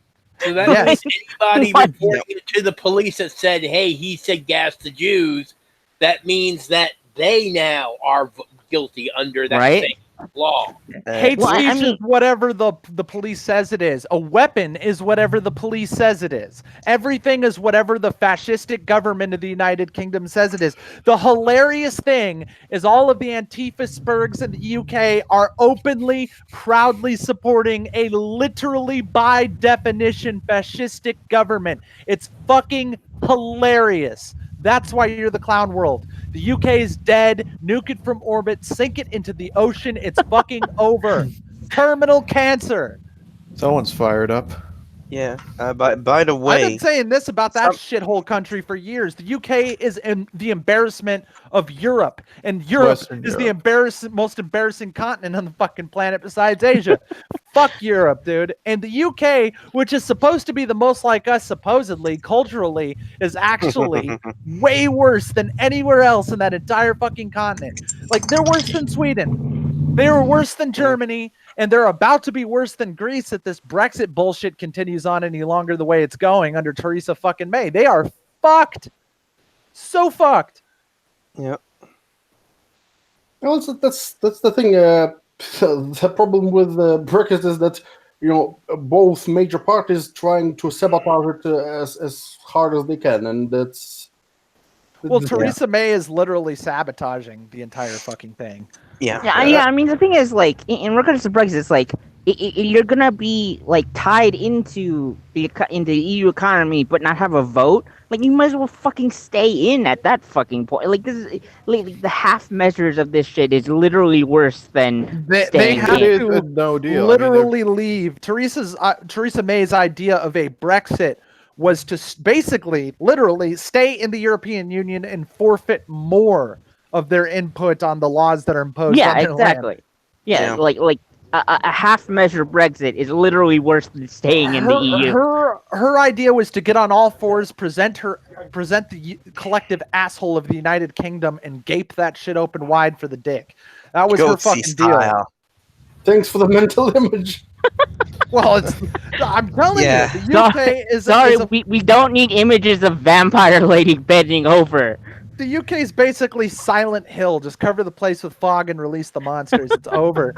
So that means anybody reporting it to the police that said, hey, he said gas the Jews, that means that they now are guilty under that same law. Hate speech is whatever the police says it is. A weapon is whatever the police says it is. Everything is whatever the fascistic government of the United Kingdom says it is. The hilarious thing is all of the Antifa-spurgs in the UK are openly, proudly supporting a literally by definition fascistic government. It's fucking hilarious. That's why you're the clown world. The UK is dead. Nuke it from orbit. Sink it into the ocean. It's fucking over. Terminal cancer. Someone's fired up. Yeah. By the way, I've been saying this about that shithole country for years. The UK is the embarrassment of Europe, and Europe is the most embarrassing continent on the fucking planet besides Asia. Fuck Europe, dude. And the UK, which is supposed to be the most like us, supposedly, culturally, is actually way worse than anywhere else in that entire fucking continent. Like, they're worse than Sweden. They were worse than Germany, and they're about to be worse than Greece if this Brexit bullshit continues on any longer the way it's going under Theresa fucking May. They are fucked. So fucked. Yeah. Well, that's the thing. The problem with Brexit is that both major parties trying to sabotage it as hard as they can, and that's. Well, Theresa May is literally sabotaging the entire fucking thing. Yeah. I mean, the thing is, like, in regards to Brexit, it's like you're gonna be like tied into the EU economy, but not have a vote. Like, you might as well fucking stay in at that fucking point. Like, this is like the half measures of this shit is literally worse than they have in. to no deal. literally leave. Theresa May's idea of a Brexit was to basically, literally, stay in the European Union and forfeit more of their input on the laws that are imposed on their land. Yeah, like a half-measure Brexit is literally worse than staying in the EU. Her idea was to get on all fours, present the collective asshole of the United Kingdom, and gape that shit open wide for the dick. That was her fucking deal. Thanks for the mental image. Well, I'm telling you, the UK is. Sorry, we don't need images of vampire lady bending over. the UK is basically Silent Hill. Just cover the place with fog and release the monsters. It's over.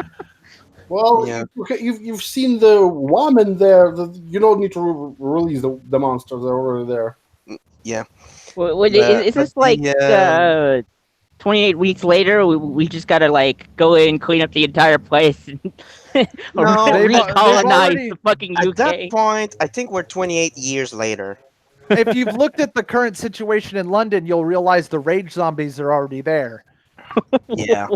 Well, Yeah. okay, you've seen the woman there. You don't need to release the monsters. They're already there. Yeah. Is But this like the, 28 weeks later? We just gotta like go in, clean up the entire place, and No, They've recolonize already- the fucking at UK. that point, I think we're 28 years later. If you've looked at the current situation in London, you'll realize the rage zombies are already there. Yeah.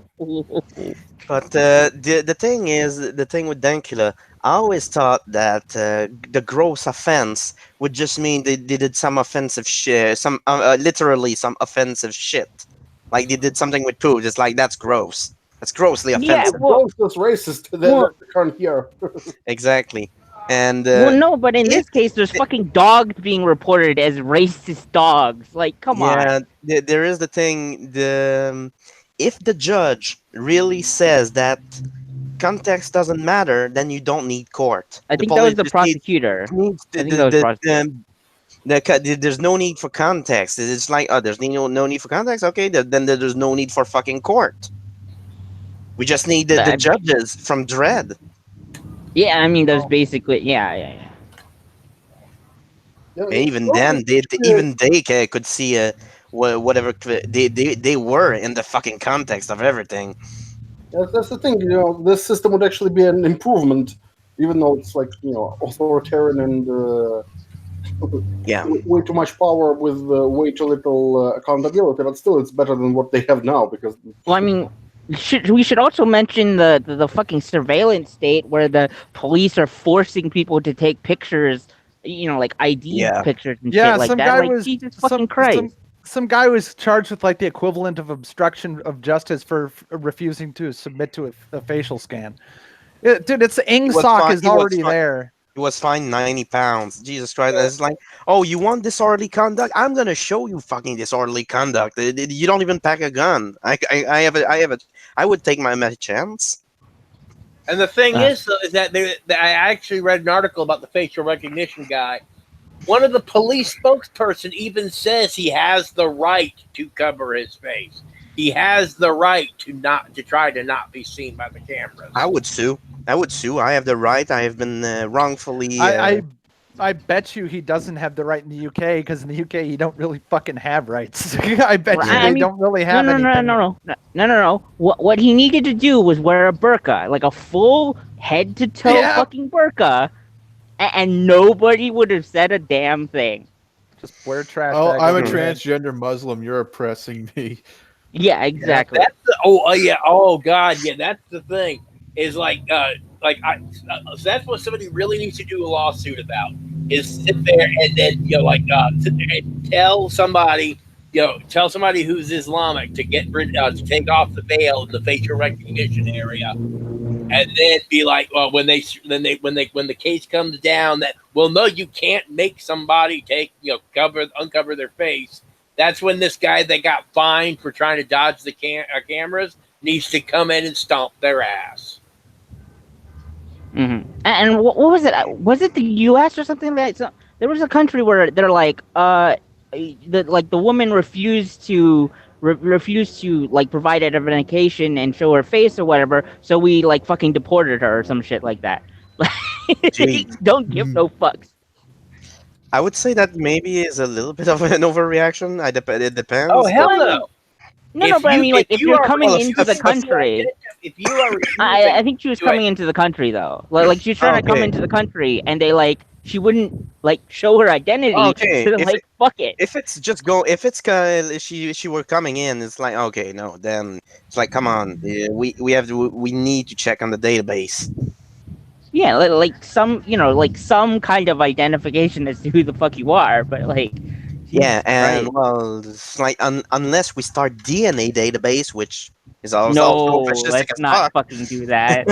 But the thing is, the thing with Dankula, I always thought that the gross offense would just mean they did some offensive shit, literally some offensive shit. Like they did something with poo, just like that's gross. That's grossly Yeah, offensive. well, Those racist. well- The current year. Exactly. And well, no, but in if- this case, there's fucking dogs being reported as racist dogs. Like, come on. yeah, there is the thing. If the judge really says that context doesn't matter, then you don't need court. I think that was the prosecutor. There's no need for context. It's like, oh, there's no need for context. Okay, then there's no need for fucking court. We just need the judges from Dread. Yeah, I mean, there's basically, yeah. And even then, they could see whatever they were in the fucking context of everything. That's the thing. This system would actually be an improvement, even though it's like authoritarian and yeah, way too much power with way too little accountability. But still, it's better than what they have now because. Well, I mean, we should also mention the fucking surveillance state where the police are forcing people to take pictures, like ID pictures and shit like some that. guy Like, was Jesus fucking Christ. Some guy was charged with like the equivalent of obstruction of justice for refusing to submit to a facial scan. Dude, it's IngSoc is already there. He was fined £90. Jesus Christ! It's like, oh, you want disorderly conduct? I'm gonna show you fucking disorderly conduct. You don't even pack a gun. I have it. I would take my chance. And the thing is, though, is that I actually read an article about the facial recognition guy. One of the police spokesperson even says he has the right to cover his face. He has the right to try to not be seen by the cameras. I would sue. I have the right. I have been wrongfully. I bet you he doesn't have the right in the UK because in the UK you don't really fucking have rights. I bet they don't really have anything. No. What he needed to do was wear a burqa, like a full head to toe fucking burqa, and nobody would have said a damn thing. Just wear trash. Oh, bag I'm a over your head. transgender Muslim. You're oppressing me. Yeah, exactly. That's the thing. Is like so that's what somebody really needs to do a lawsuit about. Is sit there and then sit there and tell somebody who's Islamic to get rid to take off the veil in the facial recognition area, and then be like, well, when the case comes down that, well, no, you can't make somebody uncover their face. That's when this guy that got fined for trying to dodge the cameras needs to come in and stomp their ass. Mm-hmm. And what was it? Was it the U.S. or something like that? There was a country where they're like, the woman refused to like provide identification and show her face or whatever, so we like fucking deported her or some shit like that. Don't give no fucks. I would say that maybe is a little bit of an overreaction. It depends. Oh hell no! No, but I mean, like, if you're coming into the country, if you are, I think she was coming into the country though. Like she was trying to come into the country, and she wouldn't like show her identity. Okay, so fuck it. If she were coming in, it's like, okay, no, then it's like, come on, we need to check on the database. Yeah, like some kind of identification as to who the fuck you are, but like. Yeah, and well, it's like unless we start DNA database, which is also let's not fucking do that.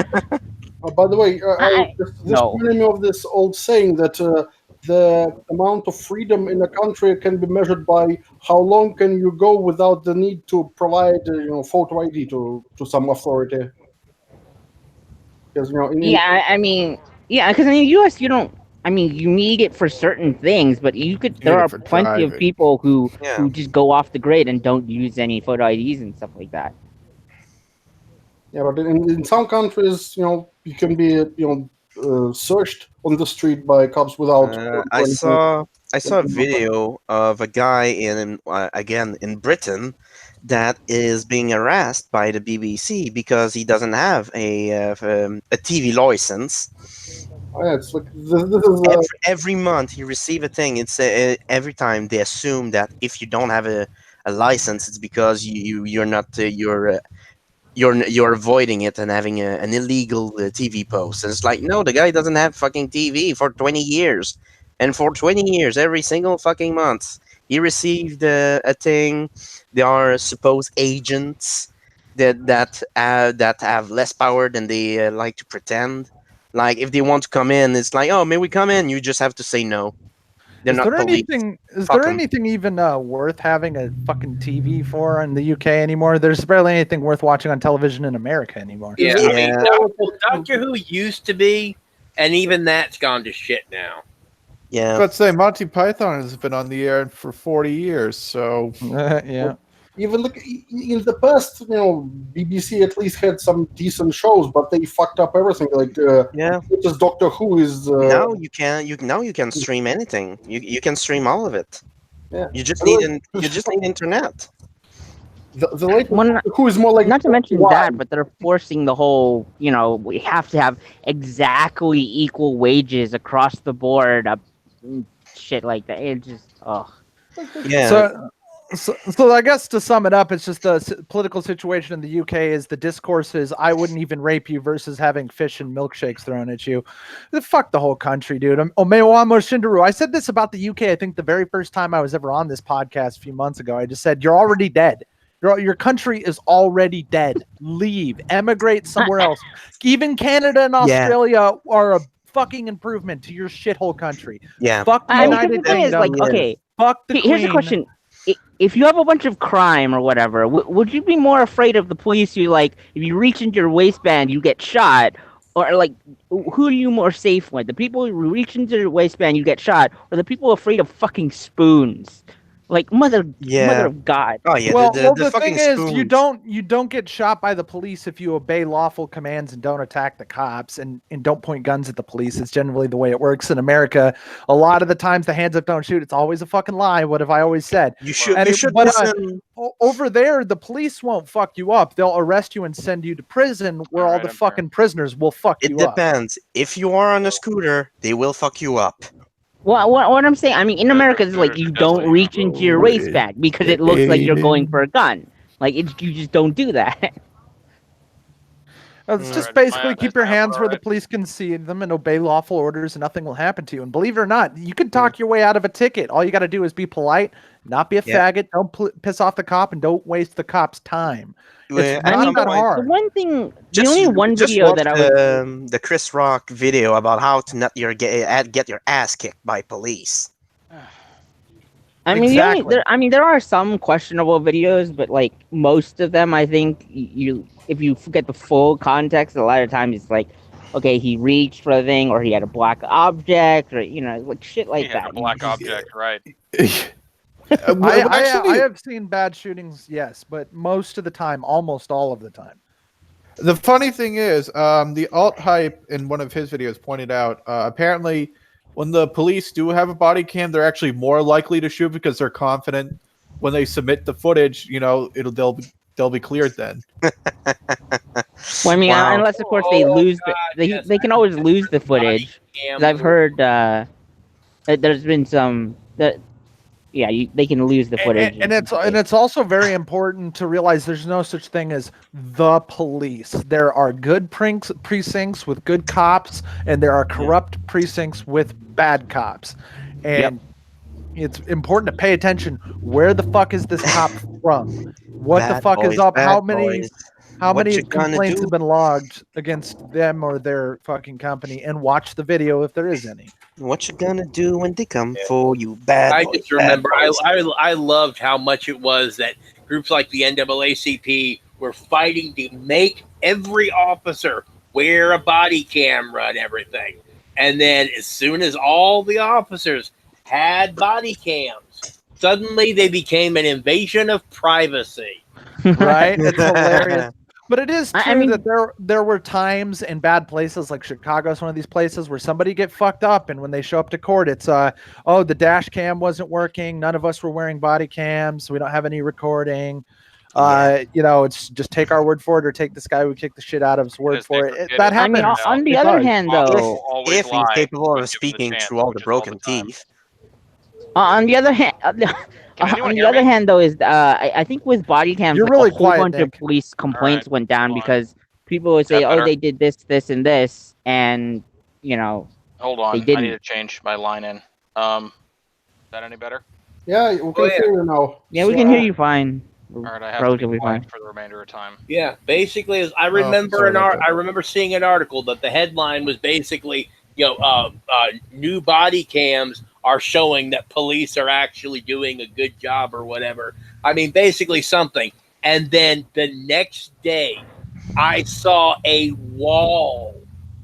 By the way, this reminds me of this old saying that the amount of freedom in a country can be measured by how long can you go without the need to provide photo ID to some authority. Because because in the U.S. you don't. I mean, you need it for certain things, but there need it are for plenty of driving. people who Yeah. just go off the grid and don't use any photo IDs and stuff like that. Yeah, but in some countries, you can be, searched on the street by cops without. I saw a video of a guy again in Britain that is being harassed by the BBC because he doesn't have a TV license. Oh, yeah, it's like this is Every month he receive a thing. It's every time they assume that if you don't have a license, it's because you're not you're avoiding it and having an illegal TV post. And it's like, no, the guy doesn't have fucking TV for 20 years, and for 20 years, every single fucking month, he received a thing. There are supposed agents that have less power than they like to pretend. Like if they want to come in, it's like, oh, may we come in? You just have to say no. They're not police. Is Fuck there 'em. anything even worth having a fucking TV for in the UK anymore? There's barely anything worth watching on television in America anymore. Yeah, I mean, Yeah. Doctor Who used to be, and even that's gone to shit now. Yeah. Let's say Monty Python has been on the air for 40 years, so Yeah. even look in the past, BBC at least had some decent shows, but they fucked up everything. Like Yeah. just Doctor Who is Now you can stream anything. You can stream all of it. yeah. You just need internet. The latest Well, Doctor Who is more like Not to mention why? that, but they're forcing the whole, we have to have exactly equal wages across the board, shit like that. It just, Yeah. So I guess to sum it up, it's just the political situation in the UK is the discourse is I wouldn't even rape you versus having fish and milkshakes thrown at you. Fuck the whole country, dude. Omewamo Shindaru. I said this about the UK, I think the very first time I was ever on this podcast a few months ago. I just said, you're already dead. Your country is already dead. Leave. Emigrate somewhere else. Even Canada and Australia are a fucking improvement to your shithole country. Yeah. Fuck the United the thing is, Kingdom. like, okay, Fuck the here's a Queen. question. If you have a bunch of crime or whatever, would you be more afraid of the police who, like, if you reach into your waistband, you get shot? Or, like, who are you more safe with? The people who reach into your waistband, you get shot? Or the people afraid of fucking spoons? Like, mother of God. Oh yeah. Well, the the fucking thing is, spoons. you don't get shot by the police if you obey lawful commands and don't attack the cops and don't point guns at the police. It's generally the way it works in America. A lot of the times, the hands up, don't shoot. It's always a fucking lie. What have I always said? You should. And You should but, listen. over there, the police won't fuck you up. They'll arrest you and send you to prison, where all Alright, the I'm fucking prisoners will fuck It you up. depends. If you are on a scooter, they will fuck you up. Well, what I'm saying, I mean, in Yeah, America, it's they're like you definitely don't reach into your waistband because it looks like you're going for a gun. Like, you just don't do that. It's just Alright, basically my- keep your my hands where the alright. police can see them and obey lawful orders, and nothing will happen to you. And believe it or not, you can talk your way out of a ticket. All you got to do is be polite, not be a Yeah. faggot, don't piss off the cop, and don't waste the cop's time. It's At not some that point, hard. The one thing, the Just- only one just video watch that I was. the Chris Rock video about how to not get your ass kicked by police. I mean, Exactly. there are some questionable videos, but like most of them, I think if you get the full context, a lot of times it's like, okay, he reached for the thing, or he had a black object, or like shit like He had that. a black object, right? I have seen bad shootings, yes, but most of the time, almost all of the time. The funny thing is, the alt hype in one of his videos pointed out apparently when the police do have a body cam, they're actually more likely to shoot because they're confident when they submit the footage. They'll be cleared then. Well, I mean, Wow. unless of course they lose yes, they can always lose the footage. 'Cause I've heard that there's been some that they can lose the footage. And it's also very important to realize there's no such thing as the police. There are good precincts with good cops, and there are corrupt precincts with bad cops. And it's important to pay attention. Where the fuck is this cop from? What the Bad fuck boys, is up? bad How many boys. how What many you gonna complaints do? have been logged against them or their fucking company? And watch the video if there is any. What you gonna do when they come for you, bad I boys, just bad remember boys. I loved how much it was that groups like the NAACP were fighting to make every officer wear a body camera and everything. And then as soon as all the officers had body cams, suddenly they became an invasion of privacy. Right? It's hilarious. But it is true I mean- that there were times in bad places like Chicago's one of these places where somebody get fucked up, and when they show up to court, it's oh, the dash cam wasn't working, none of us were wearing body cams, we don't have any recording. You know, it's just take our word for it or take this guy who kicked the shit out of his word for it. That I mean, happens. on the It other does. hand, though, if he's capable of speaking through all the broken teeth. on the other hand, though, is I think with body cams, You're like, really a whole quiet, bunch of Nick. police complaints went down Fine. because people would say, that "Oh, better? they did this, this, and this," and you know, Hold on, they I need didn't. to change my line in. Is that any better? Yeah, we can hear you now. Yeah, we can hear you fine. All right, I have to be Relatively quiet fine. for the remainder of time. Yeah, basically, I sorry remember about that. I remember seeing an article that the headline was basically, new body cams are showing that police are actually doing a good job or whatever. I mean, basically something. And then the next day, I saw a wall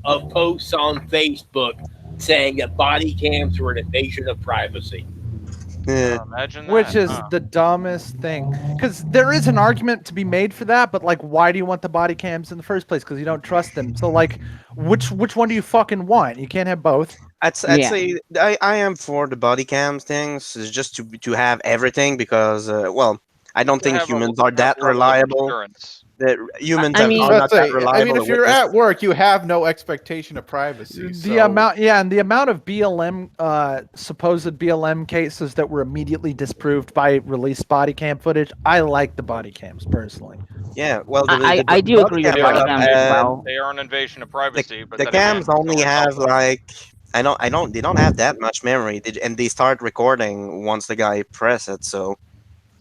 of posts on Facebook saying that body cams were an invasion of privacy. Imagine that. Which is the dumbest thing, because there is an argument to be made for that, but like, why do you want the body cams in the first place? Because you don't trust them. So like, which one do you fucking want? You can't have both. I'd say I am for the body cam things, is just to have everything because well, I don't think humans are that reliable. That humans are not that reliable. I mean, if to you're witness. at work, you have no expectation of privacy. The amount, and the amount of BLM, supposed BLM cases that were immediately disproved by released body cam footage. I like the body cams personally. Yeah, well, I do agree with body cams as well. They are an invasion of privacy, but The then cams again, only have like they don't have that much memory, and they start recording once the guy press it. So.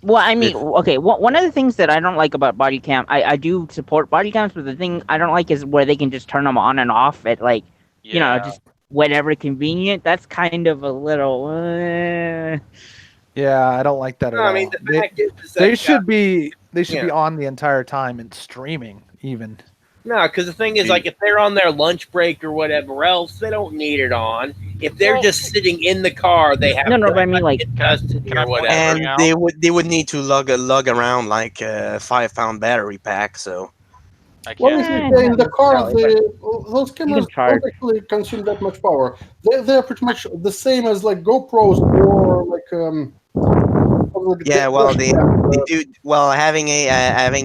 Well, I mean, okay. One of the things that I don't like about body cam, I do support body cams, but the thing I don't like is where they can just turn them on and off at like, just whenever convenient. That's kind of a little. Yeah, I don't like that at all. I mean, the fact is that they should be be Yeah. on the entire time and streaming even. No, because the thing is, like, if they're on their lunch break or whatever else, they don't need it on. If they're just sitting in the car, they have but I mean, like, custody or whatever. And they would need to lug around like a 5-pound battery pack. So. Well, if you stay in the car, those cameras charge. don't actually consume that much power. They're pretty much the same as like GoPros or like Yeah, well, they do well having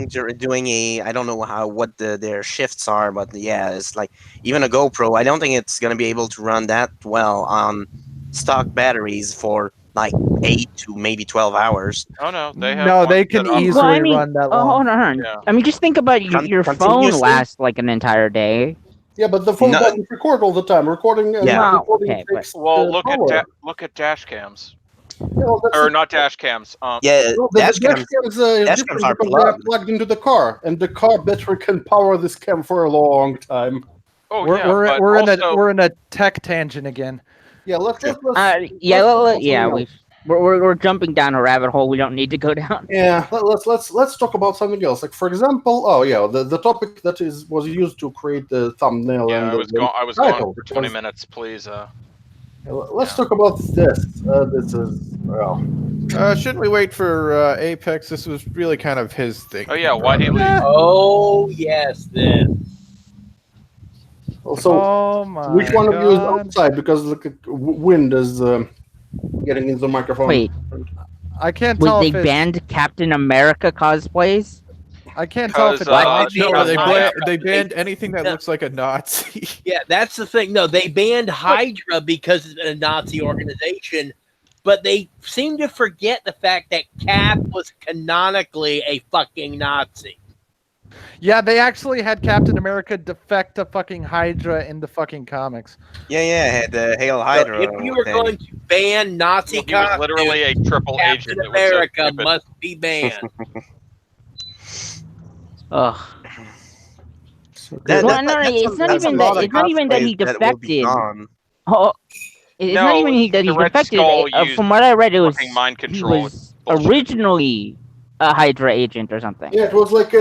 doing a I don't know what their shifts are, but yeah, it's like even a GoPro. I don't think it's gonna be able to run that well on stock batteries for like 8 to maybe 12 hours. Oh no, they have. No, they can easily run that long. Hold on. Yeah. I mean, just think about your phone continuously? lasts like an entire day. Yeah, but the phone doesn't record all the time. Recording, recording takes Well, look power. at dash cams. Well, that's Or not dash cams. Yeah, No, the dash cams dash different cams are because they're plugged. plugged into the car, and the car battery can power this cam for a long time. Oh we're yeah, we're, but we're also, in a tech tangent again. Yeah, let's We're jumping down a rabbit hole we don't need to go down. Yeah, let's talk about something else. Like for example, the topic that was used to create the thumbnail. Yeah, and I was the gone title, for 20 because- minutes, please. Let's talk about this. This is Shouldn't we wait for Apex? This was really kind of his thing. Oh yeah, why'd he leave? Oh yes, this. also. Oh my Which one of you is God. outside? Because look, wind is getting into the microphone. Wait, I can't tell was if they it's, banned Captain America cosplays? I can't tell if it's No, they Yeah. banned anything that looks like a Nazi. Yeah, that's the thing. No, they banned Hydra because it's a Nazi organization, but they seem to forget the fact that Cap was canonically a fucking Nazi. Yeah, they actually had Captain America defect to fucking Hydra in the fucking comics. Yeah, the Hail Hydra. If you were thing. going to ban Nazi Well, he was costumes, literally a triple Captain agent. It was so America stupid. must be banned. Ugh. That- Well, that- no, that's it's not that's a even lot that. of It's not even that he cosplays that will be defected. gone. Oh, it's not No, even that he the Red defected. Skull used From what I read, it was fucking mind he control. was originally a Hydra agent or something. Yeah, it was like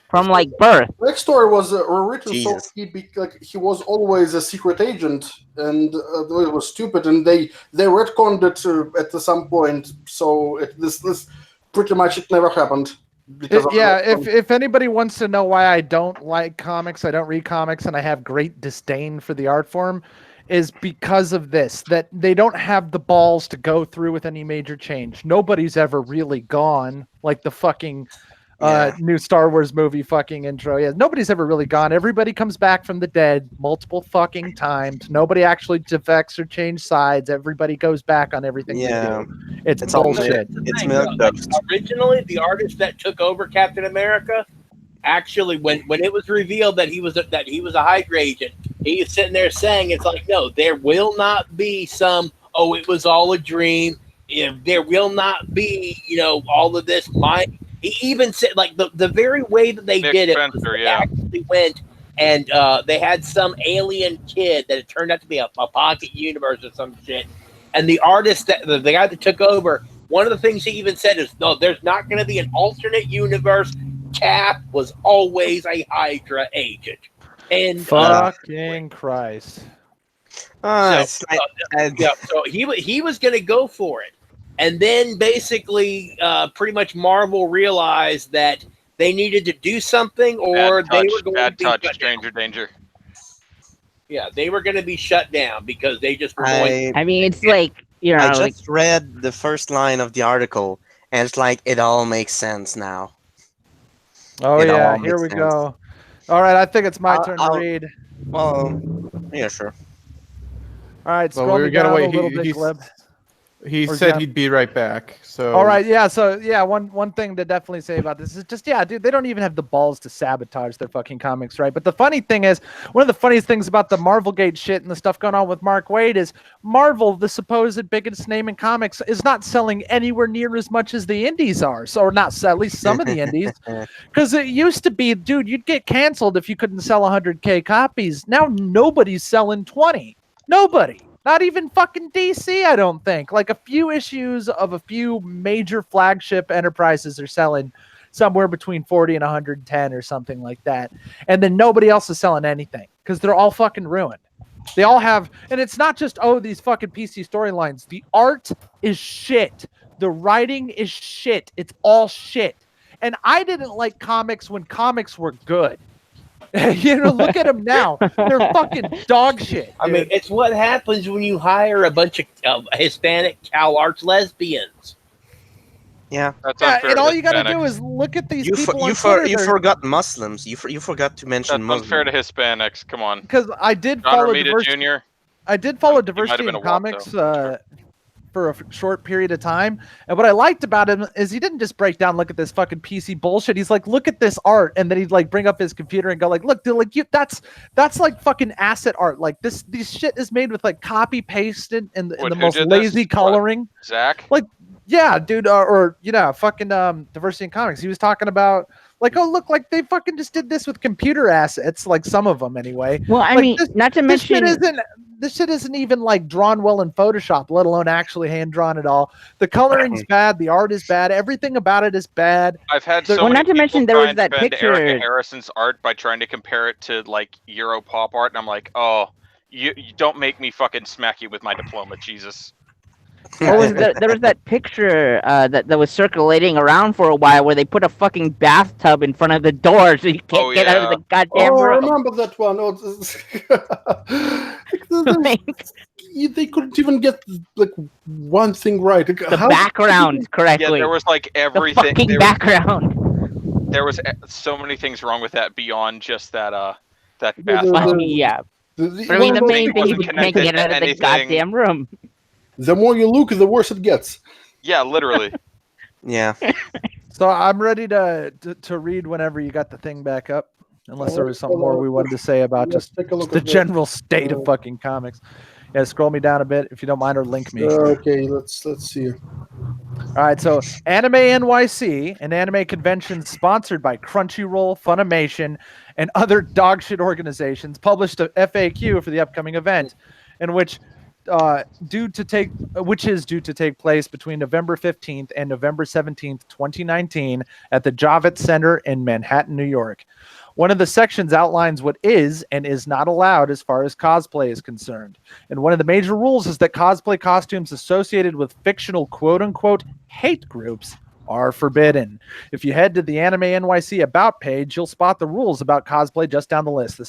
from like birth. Backstory was written Jesus. so he was always a secret agent, and it was stupid, and they retconned it at some point. So this pretty much it never happened. Because if anybody wants to know why I don't like comics, I don't read comics, and I have great disdain for the art form, is because of this, that they don't have the balls to go through with any major change. Nobody's ever really gone, like the fucking new Star Wars movie fucking intro. Yeah, nobody's ever really gone. Everybody comes back from the dead multiple fucking times. Nobody actually defects or change sides. Everybody goes back on everything they do. It's bullshit. It's milquetoast. Originally, the artist that took over Captain America, actually, when it was revealed that he was a Hydra agent, he was sitting there saying, "It's like, no, there will not be some. Oh, it was all a dream. If there will not be, all of this." He even said, like, the very way that they did it, they actually went and they had some alien kid that it turned out to be a pocket universe or some shit. And the artist, the guy that took over, one of the things he even said is, no, there's not going to be an alternate universe. Cap was always a Hydra agent. And fucking Christ. So he was going to go for it. And then basically, pretty much Marvel realized that they needed to do something, or they were going to be shut stranger down. danger. Yeah, they were going to be shut down because they just were going. I mean, it's like, I just read the first line of the article, and it's like it all makes sense now. Oh yeah, here we go. All right, I think it's my turn to read. Well, yeah, sure. All right, scroll me down a little bit, Gleb. He said he'd be right back. So all right, yeah. So yeah, one thing to definitely say about this is just dude, they don't even have the balls to sabotage their fucking comics, right? But the funny thing is, one of the funniest things about the Marvelgate shit and the stuff going on with Mark Waid is Marvel, the supposed biggest name in comics, is not selling anywhere near as much as the indies are. So, or not at least some of the indies, because it used to be, dude, you'd get canceled if you couldn't sell 100K copies. Now nobody's selling 20. Nobody. Not even fucking DC, I don't think. Like a few issues of a few major flagship enterprises are selling somewhere between 40 and 110 or something like that. And then nobody else is selling anything because they're all fucking ruined. They all have, and it's not just, these fucking PC storylines. The art is shit. The writing is shit. It's all shit. And I didn't like comics when comics were good. Look at them now. They're fucking dog shit. Dude. I mean, it's what happens when you hire a bunch of Hispanic Cal Arts lesbians. Yeah, that's unfair. And all you got to do is look at these people. You forgot Muslims. You forgot to mention Muslims. Unfair to Hispanics. Come on. Because I did follow diversity. I did follow diversity in comics for a short period of time, and what I liked about him is he didn't just break down, look at this fucking PC bullshit. He's like, look at this art, and then he'd like bring up his computer and go like, look, dude, like that's like fucking asset art. Like this shit is made with like copy pasted in the most lazy coloring. What? Zach? Like, yeah, dude, or fucking diversity in comics. He was talking about like, oh look, like they fucking just did this with computer assets, like some of them anyway. Well, I mean, not to mention this shit isn't even like drawn well in Photoshop, let alone actually hand drawn at all. The coloring's bad, the art is bad, everything about it is bad. I've had so many not to mention there was that picture Erica Harrison's art by trying to compare it to like Euro pop art, and I'm like, oh, you don't make me fucking smack you with my diploma, Jesus. There was that picture that was circulating around for a while where they put a fucking bathtub in front of the door so you can't get out of the goddamn room. I remember that one. They couldn't even get like one thing right. The background correctly. Yeah, there was like everything. The fucking background. There was so many things wrong with that beyond just that bathtub. Yeah. But I mean, the main thing is you can't get out of the goddamn room. The more you look, the worse it gets. Yeah, literally. Yeah. So I'm ready to read whenever you got the thing back up. Unless there was something more we wanted to say about just the general state of fucking comics. Yeah, scroll me down a bit if you don't mind, or link me. Okay, let's see. All right, so Anime NYC, an anime convention sponsored by Crunchyroll, Funimation, and other dogshit organizations, published a FAQ for the upcoming event, in which which is due to take place between November 15th and November 17th, 2019 at the Javits Center in Manhattan, New York. One of the sections outlines what is and is not allowed as far as cosplay is concerned. And one of the major rules is that cosplay costumes associated with fictional quote-unquote hate groups are forbidden. If you head to the Anime NYC About page, you'll spot the rules about cosplay just down the list. The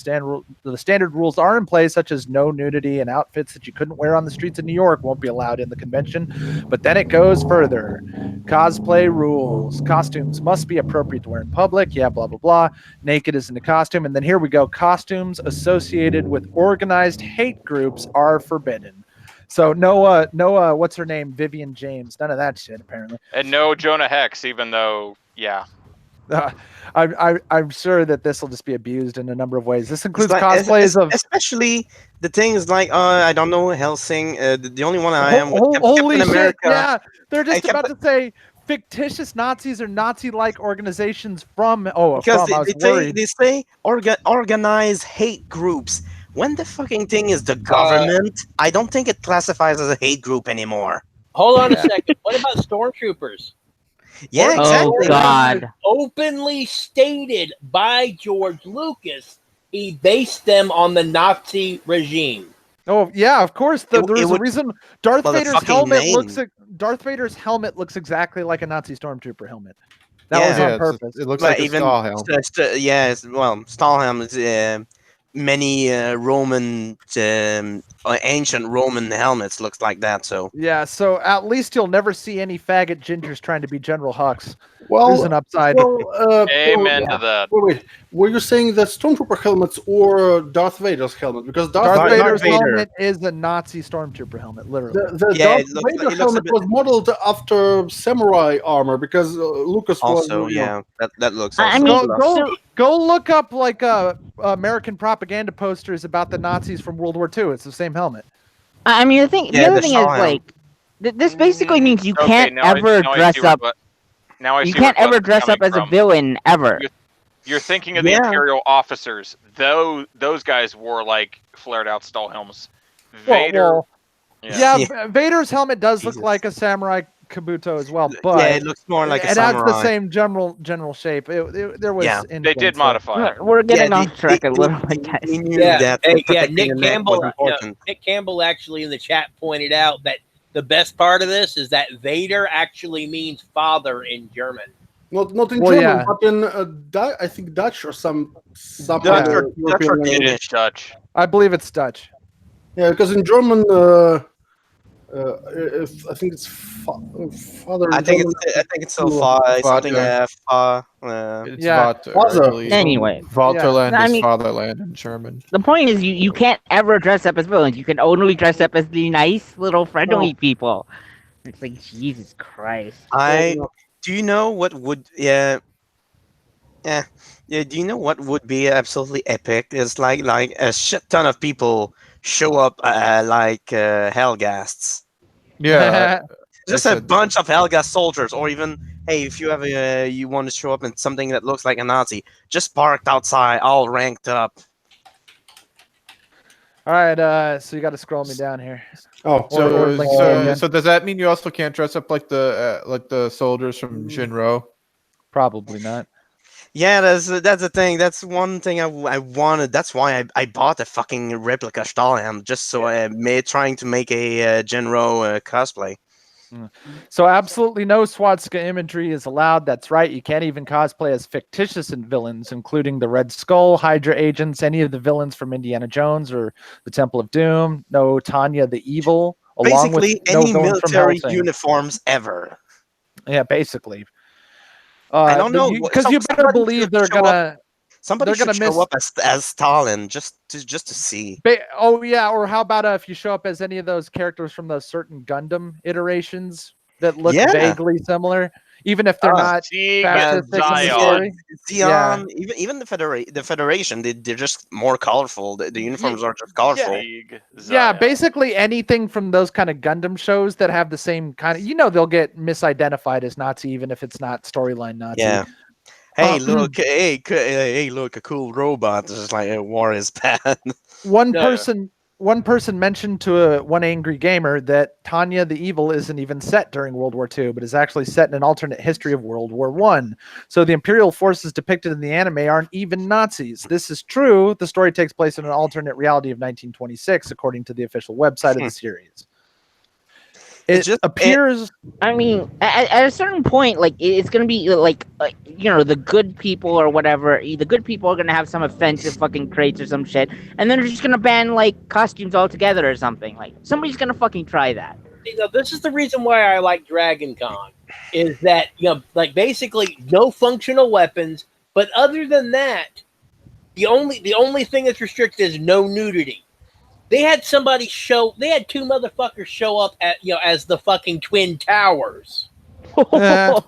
standard rules are in place, such as no nudity and outfits that you couldn't wear on the streets of New York won't be allowed in the convention. But then it goes further. Cosplay rules. Costumes must be appropriate to wear in public. Yeah, blah, blah, blah. Naked isn't a costume. And then here we go. Costumes associated with organized hate groups are forbidden. So no, what's her name? Vivian James. None of that shit, apparently. And no Jonah Hex, even though, yeah. I'm sure that this will just be abused in a number of ways. This includes cosplays of... Especially the things like, I don't know, Helsing. The only one I am with holy Captain shit, America. yeah. They're just about to say fictitious Nazis or Nazi-like organizations from... Because they say organized hate groups. When the fucking thing is the government, I don't think it classifies as a hate group anymore. Hold on a second. What about stormtroopers? Yeah, exactly. Oh, God. Openly stated by George Lucas, he based them on the Nazi regime. Oh yeah, of course. There's a reason Darth the Vader's fucking helmet name. Darth Vader's helmet looks exactly like a Nazi stormtrooper helmet. That was on purpose. It looks like a Stahlhelm. Stahlhelm is many Roman, ancient Roman helmets looks like that. So yeah, so at least you'll never see any faggot gingers trying to be General Hux. Well, there's an upside. Amen to that. Wait, were you saying the Stormtrooper helmets or Darth Vader's helmet? Because Darth Vader's helmet is a Nazi stormtrooper helmet, literally. The Darth Vader helmet was modeled after samurai armor because Lucas also, was... that looks... I mean, go look up like American propaganda posters about the Nazis from World War II. It's the same helmet. I mean, the other thing is, like, this basically means you can't ever dress up. You can't ever dress up as a villain ever. You're thinking of the Imperial officers. Those guys wore like flared out Stahlhelms. Vader. Vader's helmet does look like a samurai kabuto as well, but it looks more like a it samurai. has the same general shape. There was they did modify it. We're getting off track a little bit, guys. Nick Campbell actually in the chat pointed out that the best part of this is that Vader actually means father in German. Not in German, but in I think Dutch or some Dutch or it is Dutch. I believe it's Dutch. Yeah, because in German, I think it's father. I think it's still something. Vater. Anyway, Vaterland is fatherland in German. The point is, you can't ever dress up as villains. You can only dress up as the nice little friendly people. It's like Jesus Christ. Do you know what would do you know what would be absolutely epic? It's like a shit ton of people show up like Helghasts. Yeah. Just a bunch of Helghast soldiers, or even, hey, if you have you want to show up in something that looks like a Nazi, just parked outside, all ranked up. All right, so you got to scroll me down here. Oh, so does that mean you also can't dress up like the soldiers from Shinro? Probably not. Yeah, that's the thing. That's one thing I wanted. That's why I bought a fucking replica Stahlhelm, just so trying to make a Genro cosplay. So absolutely no swastika imagery is allowed. That's right. You can't even cosplay as fictitious villains, including the Red Skull, Hydra agents, any of the villains from Indiana Jones or the Temple of Doom. No Tanya the Evil. Basically, any military uniforms ever. Yeah, basically. I don't know, because you better believe they're gonna. Somebody should show up as Stalin just to see. Or how about if you show up as any of those characters from those certain Gundam iterations that look vaguely similar, even if they're not Zion, even the Federation, they're just more colorful. The uniforms are just colorful. Yeah, basically anything from those kind of Gundam shows that have the same kind of, they'll get misidentified as Nazi, even if it's not storyline Nazi. Yeah. Hey, look! Hey, look! A cool robot. It's just like war is bad. One person one person mentioned to one angry gamer that Tanya the Evil isn't even set during World War II, but is actually set in an alternate history of World War I. So the Imperial forces depicted in the anime aren't even Nazis. This is true. The story takes place in an alternate reality of 1926, according to the official website of the series. It appears. I mean, at a certain point, like it's gonna be like, you know, the good people or whatever. The good people are gonna have some offensive fucking traits or some shit, and then they're just gonna ban like costumes altogether or something. Like somebody's gonna fucking try that. You know, this is the reason why I like Dragon Con, is that, you know, like basically no functional weapons, but other than that, the only thing that's restricted is no nudity. They had two motherfuckers show up at, you know, as the fucking Twin Towers. And the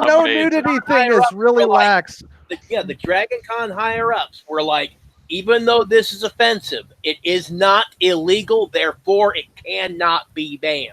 no nudity thing is really lax. The Dragon Con higher ups were like, even though this is offensive, it is not illegal, therefore it cannot be banned.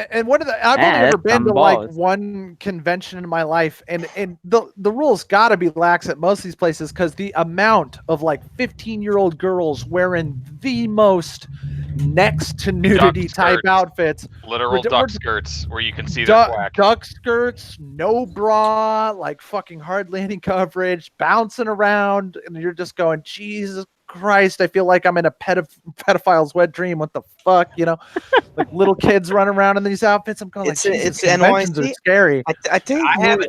And one of the I've only ever been to like one convention in my life, and the rules got to be lax at most of these places, because the amount of like 15-year-old girls wearing the most next to nudity type outfits, literal duck skirts where you can see the quack. Duck skirts, no bra, like fucking hardly any coverage, bouncing around, and you're just going, Jesus Christ, I feel like I'm in a pedophile's wet dream. What the fuck, you know? Like little kids running around in these outfits. I'm going, it's conventions are scary. I think I've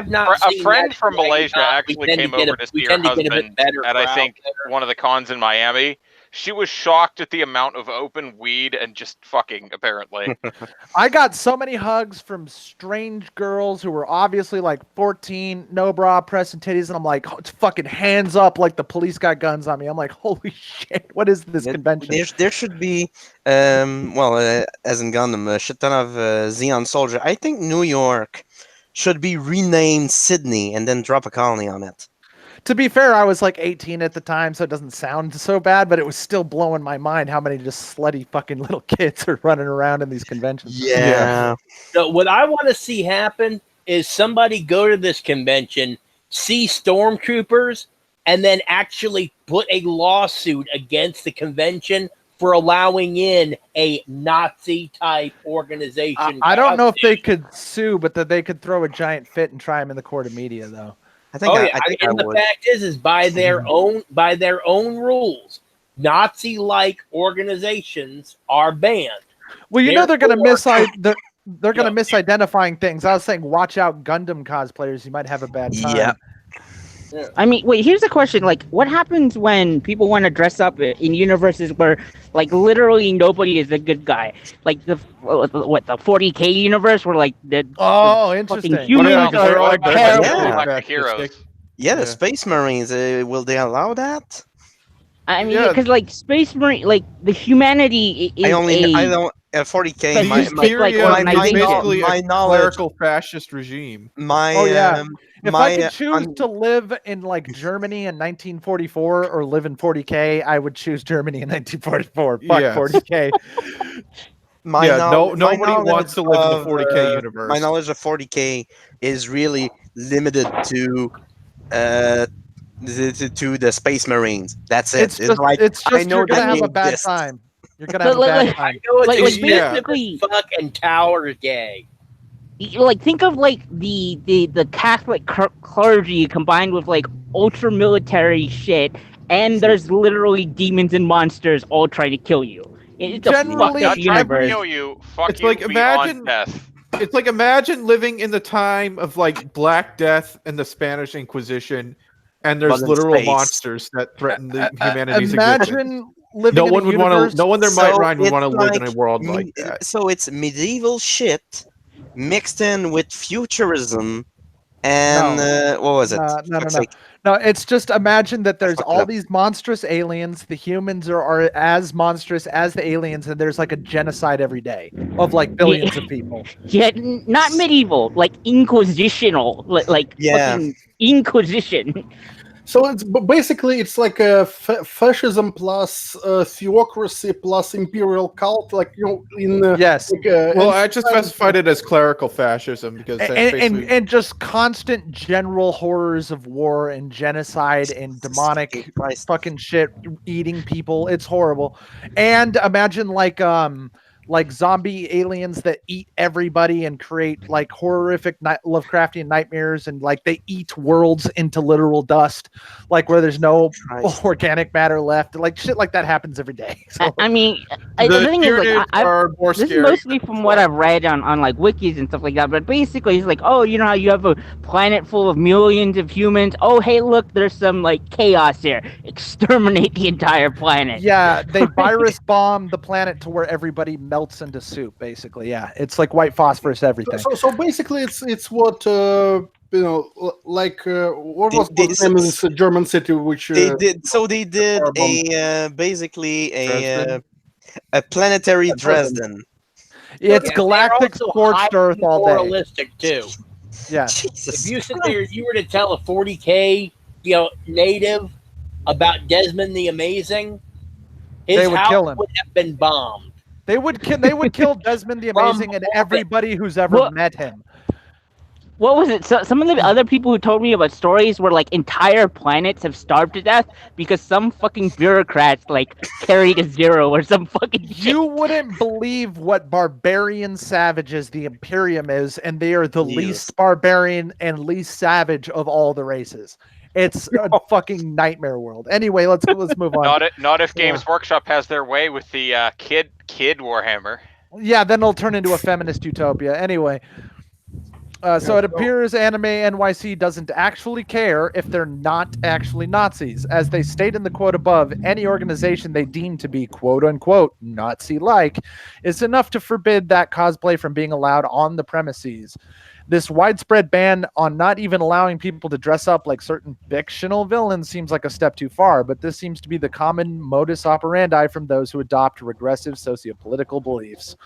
not seen a friend that from Malaysia actually came over to see her husband at I think one of the cons in Miami. She was shocked at the amount of open weed and just fucking, apparently. I got so many hugs from strange girls who were obviously like 14, no bra, pressing titties, and I'm like, oh, it's fucking hands up, like the police got guns on me. I'm like, holy shit, what is this convention? There should be, as in Gundam, a shit ton of Xeon Soldier. I think New York should be renamed Sydney and then drop a colony on it. To be fair, I was like 18 at the time, so it doesn't sound so bad, but it was still blowing my mind how many just slutty fucking little kids are running around in these conventions. Yeah. So what I want to see happen is somebody go to this convention, see stormtroopers, and then actually put a lawsuit against the convention for allowing in a Nazi-type organization. I don't know if they could sue, but that they could throw a giant fit and try them in the court of media, though. I think the fact is by their own rules, Nazi-like organizations are banned. Well, you know they're going to misidentifying things. I was saying, watch out, Gundam cosplayers. You might have a bad time. Yeah. I mean, wait, here's a question. Like, what happens when people want to dress up in universes where, like, literally nobody is a good guy? Like, the 40K universe where, like, interesting. Humans are terrible. Heroes. Yeah, the Space Marines, will they allow that? I mean, because, like, Space Marine, like, the humanity is I don't... 40K, my basically a clerical fascist regime. If I could choose to live in like Germany in 1944 or live in 40K, I would choose Germany in 1944. Fuck 40K. Nobody wants to live in the 40K universe. My knowledge of 40K is really limited to the Space Marines. That's it. It's just you're gonna have a bad time. You're gonna have a bad time. Like basically, fucking Tower Gay. Like, think of like the Catholic clergy combined with like ultra military shit, and there's literally demons and monsters all trying to kill you. It's a fucked up universe. Kill you. Fuck it's you like beyond death. It's like imagine living in the time of like Black Death and the Spanish Inquisition, and there's literal monsters that threaten the humanity's existence. No one would want to. No one in their mind would want to live in a world like that. So it's medieval shit mixed in with futurism, and what was it? No, it's just imagine that there's all these monstrous aliens. The humans are as monstrous as the aliens, and there's like a genocide every day of like billions of people. Yeah, not medieval, like inquisitional, like fucking Inquisition. So it's basically it's like a fascism plus theocracy plus imperial cult, like in yes. Like, Well, I just specified it as clerical fascism because that's basically And just constant general horrors of war and genocide and demonic fucking shit, eating people. It's horrible. And imagine like zombie aliens that eat everybody and create like horrific Lovecraftian nightmares, and like they eat worlds into literal dust, like where there's no organic matter left. Like shit like that happens every day. So, I mean, the thing is, like, this is mostly from what I've read on like wikis and stuff like that. But basically, it's like, oh, you know how you have a planet full of millions of humans. Oh, hey, look, there's some like chaos here. Exterminate the entire planet. Yeah, they virus bomb the planet to where everybody melts into soup. Basically, yeah, it's like white phosphorus everything. So basically, it's what like what was the name of this German city which they did? So they did basically a planetary Dresden. It's galactic scorched earth all day. Moralistic too. Yeah. If you sit there, you were to tell a 40K, native about Desmond the Amazing, his would house kill him. would have been bombed. They would kill Desmond the Amazing and everybody who's ever met him. What was it? So, some of the other people who told me about stories where like entire planets have starved to death because some fucking bureaucrats like carried a zero or some fucking shit. You wouldn't believe what barbarian savages the Imperium is, and they are the least barbarian and least savage of all the races. It's a fucking nightmare world. Anyway, let's move on. Not if Games Workshop has their way with the kid Warhammer. Yeah, then it'll turn into a feminist utopia. Anyway. So it appears Anime NYC doesn't actually care if they're not actually Nazis. As they state in the quote above, any organization they deem to be quote-unquote Nazi-like is enough to forbid that cosplay from being allowed on the premises. This widespread ban on not even allowing people to dress up like certain fictional villains seems like a step too far, but this seems to be the common modus operandi from those who adopt regressive sociopolitical beliefs.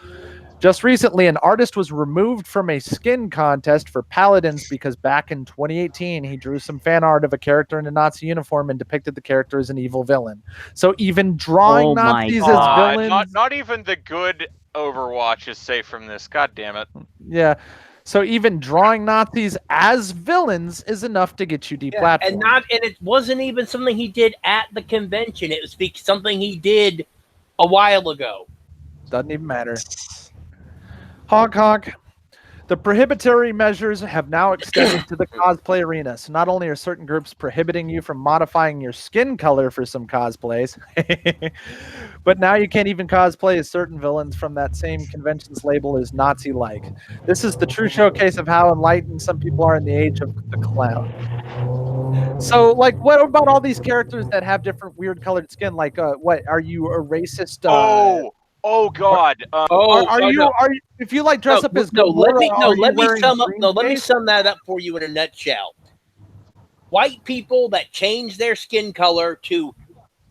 Just recently, an artist was removed from a skin contest for Paladins because back in 2018, he drew some fan art of a character in a Nazi uniform and depicted the character as an evil villain. So even drawing Nazis as villains... Not even the good Overwatch is safe from this. God damn it. Yeah. So even drawing Nazis as villains is enough to get you deplatformed. And it wasn't even something he did at the convention. It was something he did a while ago. Doesn't even matter. Honk honk. The prohibitory measures have now extended to the cosplay arena. So not only are certain groups prohibiting you from modifying your skin color for some cosplays, but now you can't even cosplay as certain villains from that same convention's label as Nazi-like. This is the true showcase of how enlightened some people are in the age of the clown. So, like, what about all these characters that have different weird colored skin? Like, what, are you a racist? Oh God! Are you? If you like dress up as let me sum that up for you in a nutshell. White people that change their skin color to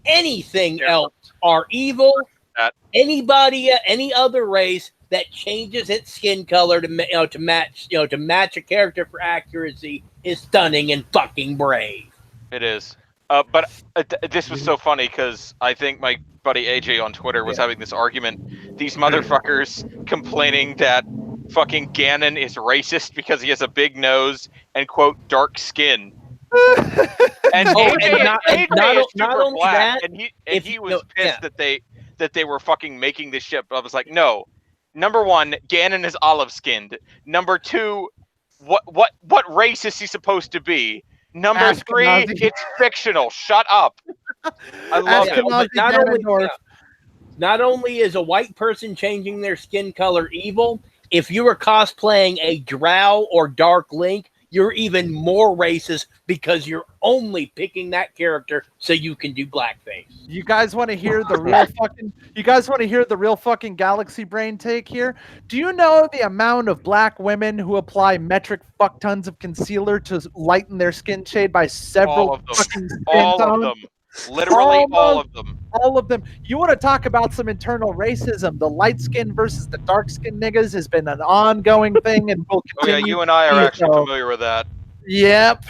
anything else are evil. Anybody, any other race that changes its skin color to match a character for accuracy is stunning and fucking brave. It is. But this was so funny because I think my buddy AJ on Twitter was having this argument. These motherfuckers complaining that fucking Ganon is racist because he has a big nose and quote dark skin. And AJ is super black, and he was pissed that they were fucking making this shit. But I was like, no. Number one, Ganon is olive skinned. Number two, what race is he supposed to be? Number three, it's fictional. Shut up. I love it. Not only is a white person changing their skin color evil, if you were cosplaying a Drow or Dark Link, you're even more racist because you're only picking that character so you can do blackface. You guys want to hear the real fucking? You guys want to hear the real fucking galaxy brain take here? Do you know the amount of black women who apply metric fuck tons of concealer to lighten their skin shade by several fucking skin all tones? of them. Literally all of them. All of them. You want to talk about some internal racism? The light skin versus the dark skin niggas has been an ongoing thing and will continue. Oh yeah, you and I are actually familiar with that. Yep.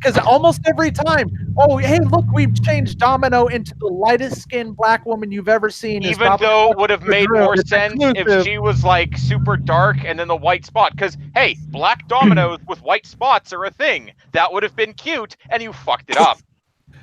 Because almost every time, oh, hey, look, we've changed Domino into the lightest skinned black woman you've ever seen. Even though it would have made more sense if she was like super dark and then the white spot. Because, hey, black dominoes with white spots are a thing. That would have been cute, and you fucked it up.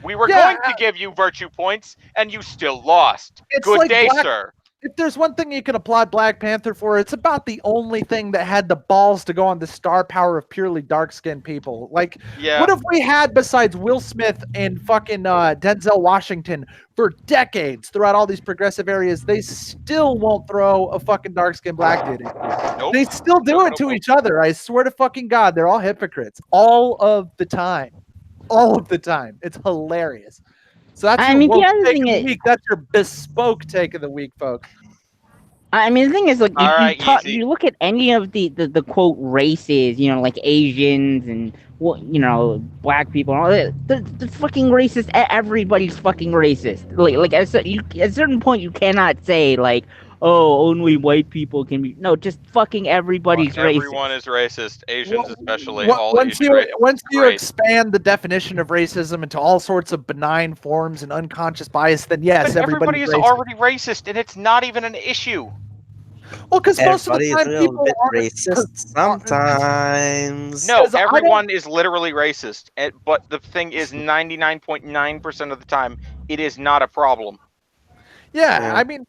We were going to give you virtue points, and you still lost. Good like day, sir. If there's one thing you can applaud Black Panther for, it's about the only thing that had the balls to go on the star power of purely dark-skinned people. Like, what have we had besides Will Smith and fucking Denzel Washington for decades throughout all these progressive areas? They still won't throw a fucking dark-skinned black dude in. Nope. They still do it to each other. I swear to fucking God, they're all hypocrites. All of the time. All of the time. It's hilarious. So that's your woke take of the week. That's your bespoke take of the week, folks. I mean, the thing is, like, you look at any of the quote races, you know, like Asians and black people, and all that. They're fucking racist. Everybody's fucking racist. Like at a certain point, you cannot say like, oh, only white people can be. No, just fucking everybody's racist. Everyone is racist. Asians especially. Once you expand the definition of racism into all sorts of benign forms and unconscious bias, then yes, everybody is already racist, and it's not even an issue. Well, because most of the time people are racist sometimes. No, everyone is literally racist, but the thing is, 99.9% of the time, it is not a problem. Yeah, I mean,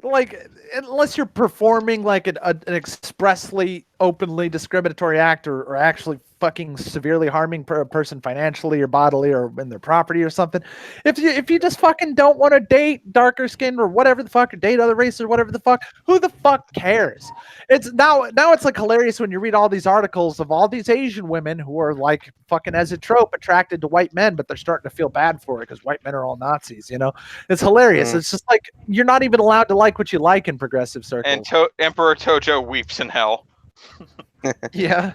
like, unless you're performing like an expressly, openly discriminatory act or actually fucking severely harming a person financially or bodily or in their property or something. If you just fucking don't want to date darker skin or whatever the fuck, or date other races or whatever the fuck, who the fuck cares? It's now it's like hilarious when you read all these articles of all these Asian women who are like fucking as a trope attracted to white men, but they're starting to feel bad for it because white men are all Nazis, you know? It's hilarious. It's just like you're not even allowed to like what you like in progressive circles. And Emperor Tojo weeps in hell. Yeah.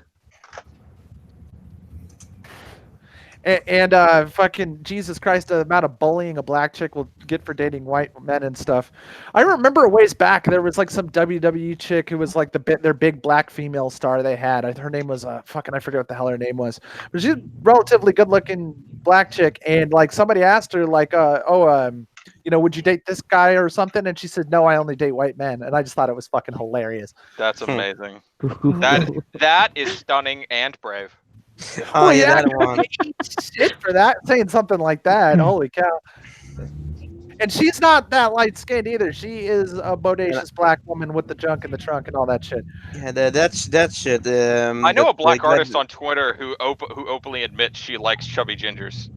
And fucking Jesus Christ, the amount of bullying a black chick will get for dating white men and stuff. I remember a ways back there was like some WWE chick who was like their big black female star they had. Her name was I forget what the hell her name was. But she's a relatively good looking black chick, and like somebody asked her like, would you date this guy or something? And she said, no, I only date white men. And I just thought it was fucking hilarious. That's amazing. that is stunning and brave. Oh, yeah, that one. Shit for that, saying something like that. Holy cow. And she's not that light skinned either. She is a bodacious black woman with the junk in the trunk and all that shit. Yeah, that shit. I know a black artist on Twitter who openly admits she likes chubby gingers.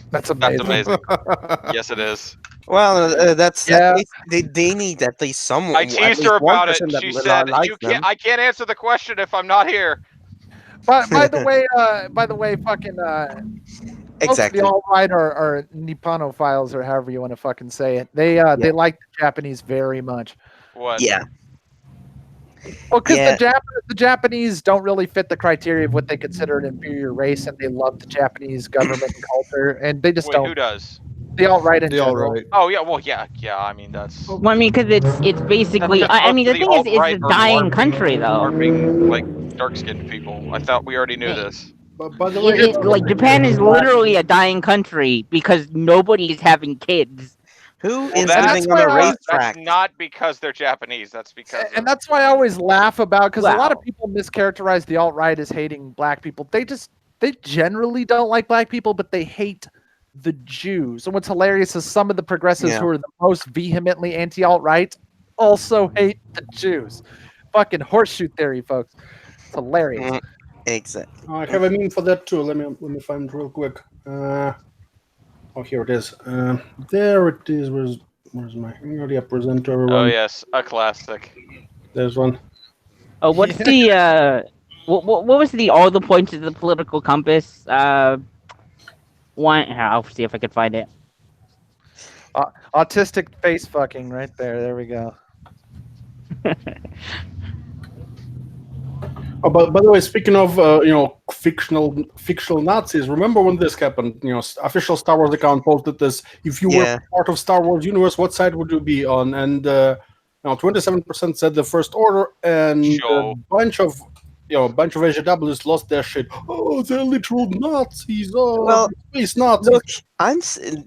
That's amazing. That's amazing. Yes, it is. Well, they need at least someone. I teased her about it. She said, "I can't answer the question if I'm not here." By the way, fucking exactly. The alt-right are Nipponophiles or however you want to fucking say it. They like the Japanese very much. What? Yeah. Well, because the Japanese don't really fit the criteria of what they consider an inferior race, and they love the Japanese government and culture, and they just don't. Who does? The alt-right in general. Alt-right. Oh yeah, well yeah. I mean that's. Well, I mean, because it's basically. I mean, the thing is, it's a dying country, though. Being like dark-skinned people. I thought we already knew this. But by the way, like Japan is literally a dying country because nobody is having kids. Who is living on a racetrack? That's not because they're Japanese. That's because. And that's why I always laugh about because a lot of people mischaracterize the alt-right as hating black people. They generally don't like black people, but they hate the Jews. And what's hilarious is some of the progressives who are the most vehemently anti-alt-right also hate the Jews. Fucking horseshoe theory, folks. It's hilarious. Exactly. I have a meme for that too. Let me find it real quick. Here it is. There it is. Where's my? I'm already present to everyone. Oh yes, a classic. There's one. Oh, what's the what was all the points of the political compass? One. I'll see if I can find it. Autistic face fucking right there. There we go. Oh, but by the way, speaking of fictional Nazis, remember when this happened? Official Star Wars account posted this. If you were part of Star Wars universe, what side would you be on? And 27% said the First Order, and a bunch of a bunch of SJWs lost their shit. Oh, they're literal Nazis. Oh, Well, space Nazis. look,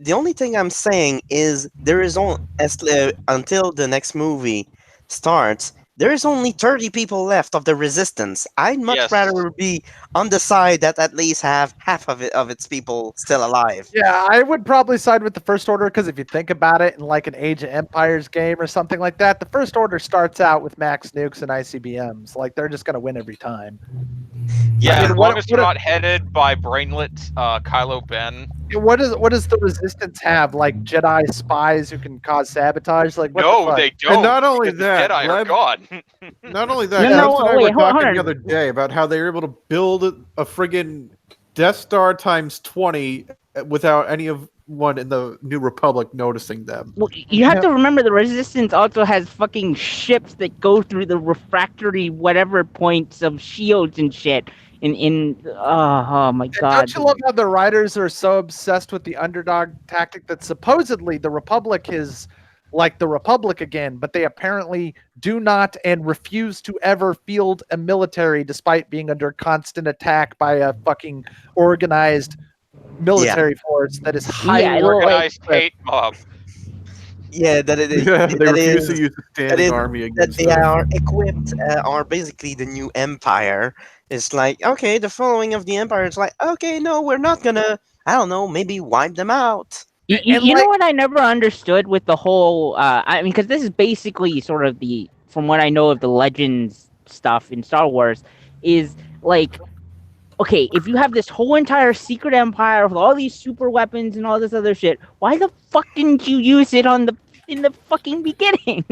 the only thing I'm saying is there is only until the next movie starts. There is only 30 people left of the resistance. I'd much Yes. rather be on the side that at least have half of its people still alive. Yeah, I would probably side with the First Order because if you think about it in like an Age of Empires game or something like that, the First Order starts out with max nukes and ICBMs. Like they're just gonna win every time. Yeah, mean, as what- long as they're what- not headed by brainlet Kylo Ben. What does the Resistance have? Like Jedi spies who can cause sabotage? Like what the No, fuck? they don't. And not only because the that, Jedi are Lev- gone. Not only that, No, no, Alex and I wait, were hold talking on. the other day about how they were able to build a friggin' Death Star times 20 without any of one in the New Republic noticing them. Well, you have to remember the Resistance also has fucking ships that go through the refractory whatever points of shields and shit. Oh my And god! don't you love how the writers are so obsessed with the underdog tactic that supposedly the Republic is like the Republic again, but they apparently do not and refuse to ever field a military despite being under constant attack by a fucking organized military force that is highly Yeah, well, Organized hate mob. Yeah, that it, Yeah, they that refuse is- to use the that standing is- army that against they them. are equipped are basically the new empire. It's like, okay, the following of the empire is like, okay, no, we're not gonna, I don't know, maybe wipe them out. You know what I never understood with the whole I mean, because this is basically sort of from what I know of the Legends stuff in Star Wars, is like, okay, if you have this whole entire secret empire with all these super weapons and all this other shit, why the fuck didn't you use it in the fucking beginning?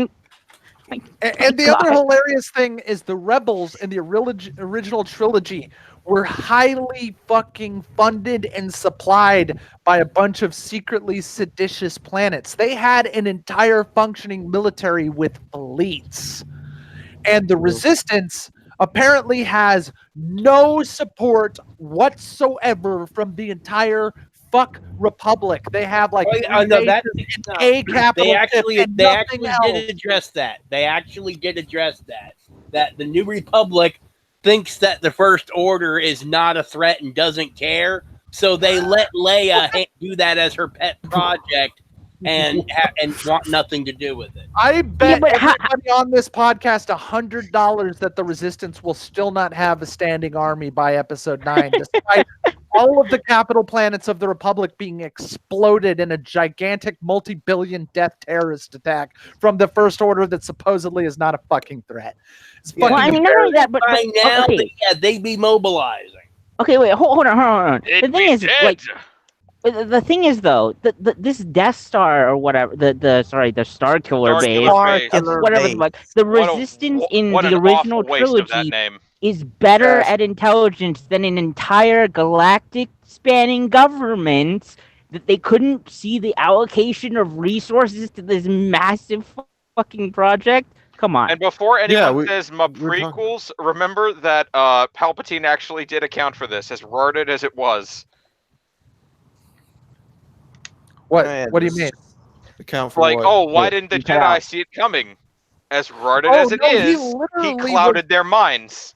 And the other hilarious thing is the rebels in the original trilogy were highly fucking funded and supplied by a bunch of secretly seditious planets. They had an entire functioning military with fleets. And the resistance apparently has no support whatsoever from the entire fuck republic. They have like No, that, a capital they actually ship and they nothing actually else. did address that. They actually did address that. That the New Republic thinks that the First Order is not a threat and doesn't care, so they let Leia do that as her pet project and want nothing to do with it. I bet but everybody on this podcast $100 that the Resistance will still not have a standing army by Episode 9, despite all of the capital planets of the Republic being exploded in a gigantic multi-billion death terrorist attack from the First Order that supposedly is not a fucking threat. It's Well, I mean, not only that, but By now, okay. they'd be mobilizing. Okay, wait, hold on. The It'd thing be is, dead. like, the thing is though, this Death Star or whatever, the Star Killer Star base, Killer base. whatever base. the fuck, the What a- Resistance in what the an original awful waste of that trilogy name. is better Yes. at intelligence than an entire galactic spanning government that they couldn't see the allocation of resources to this massive fucking project. Come on. And before anyone we- says my we're talking- prequels, remember that Palpatine actually did account for this, as rotted as it was. What Yeah, do you this- mean? Account for Like, what? oh, why didn't the you cut Jedi out. see it coming? As rotted Oh, as it no, he is, literally he was- clouded their minds.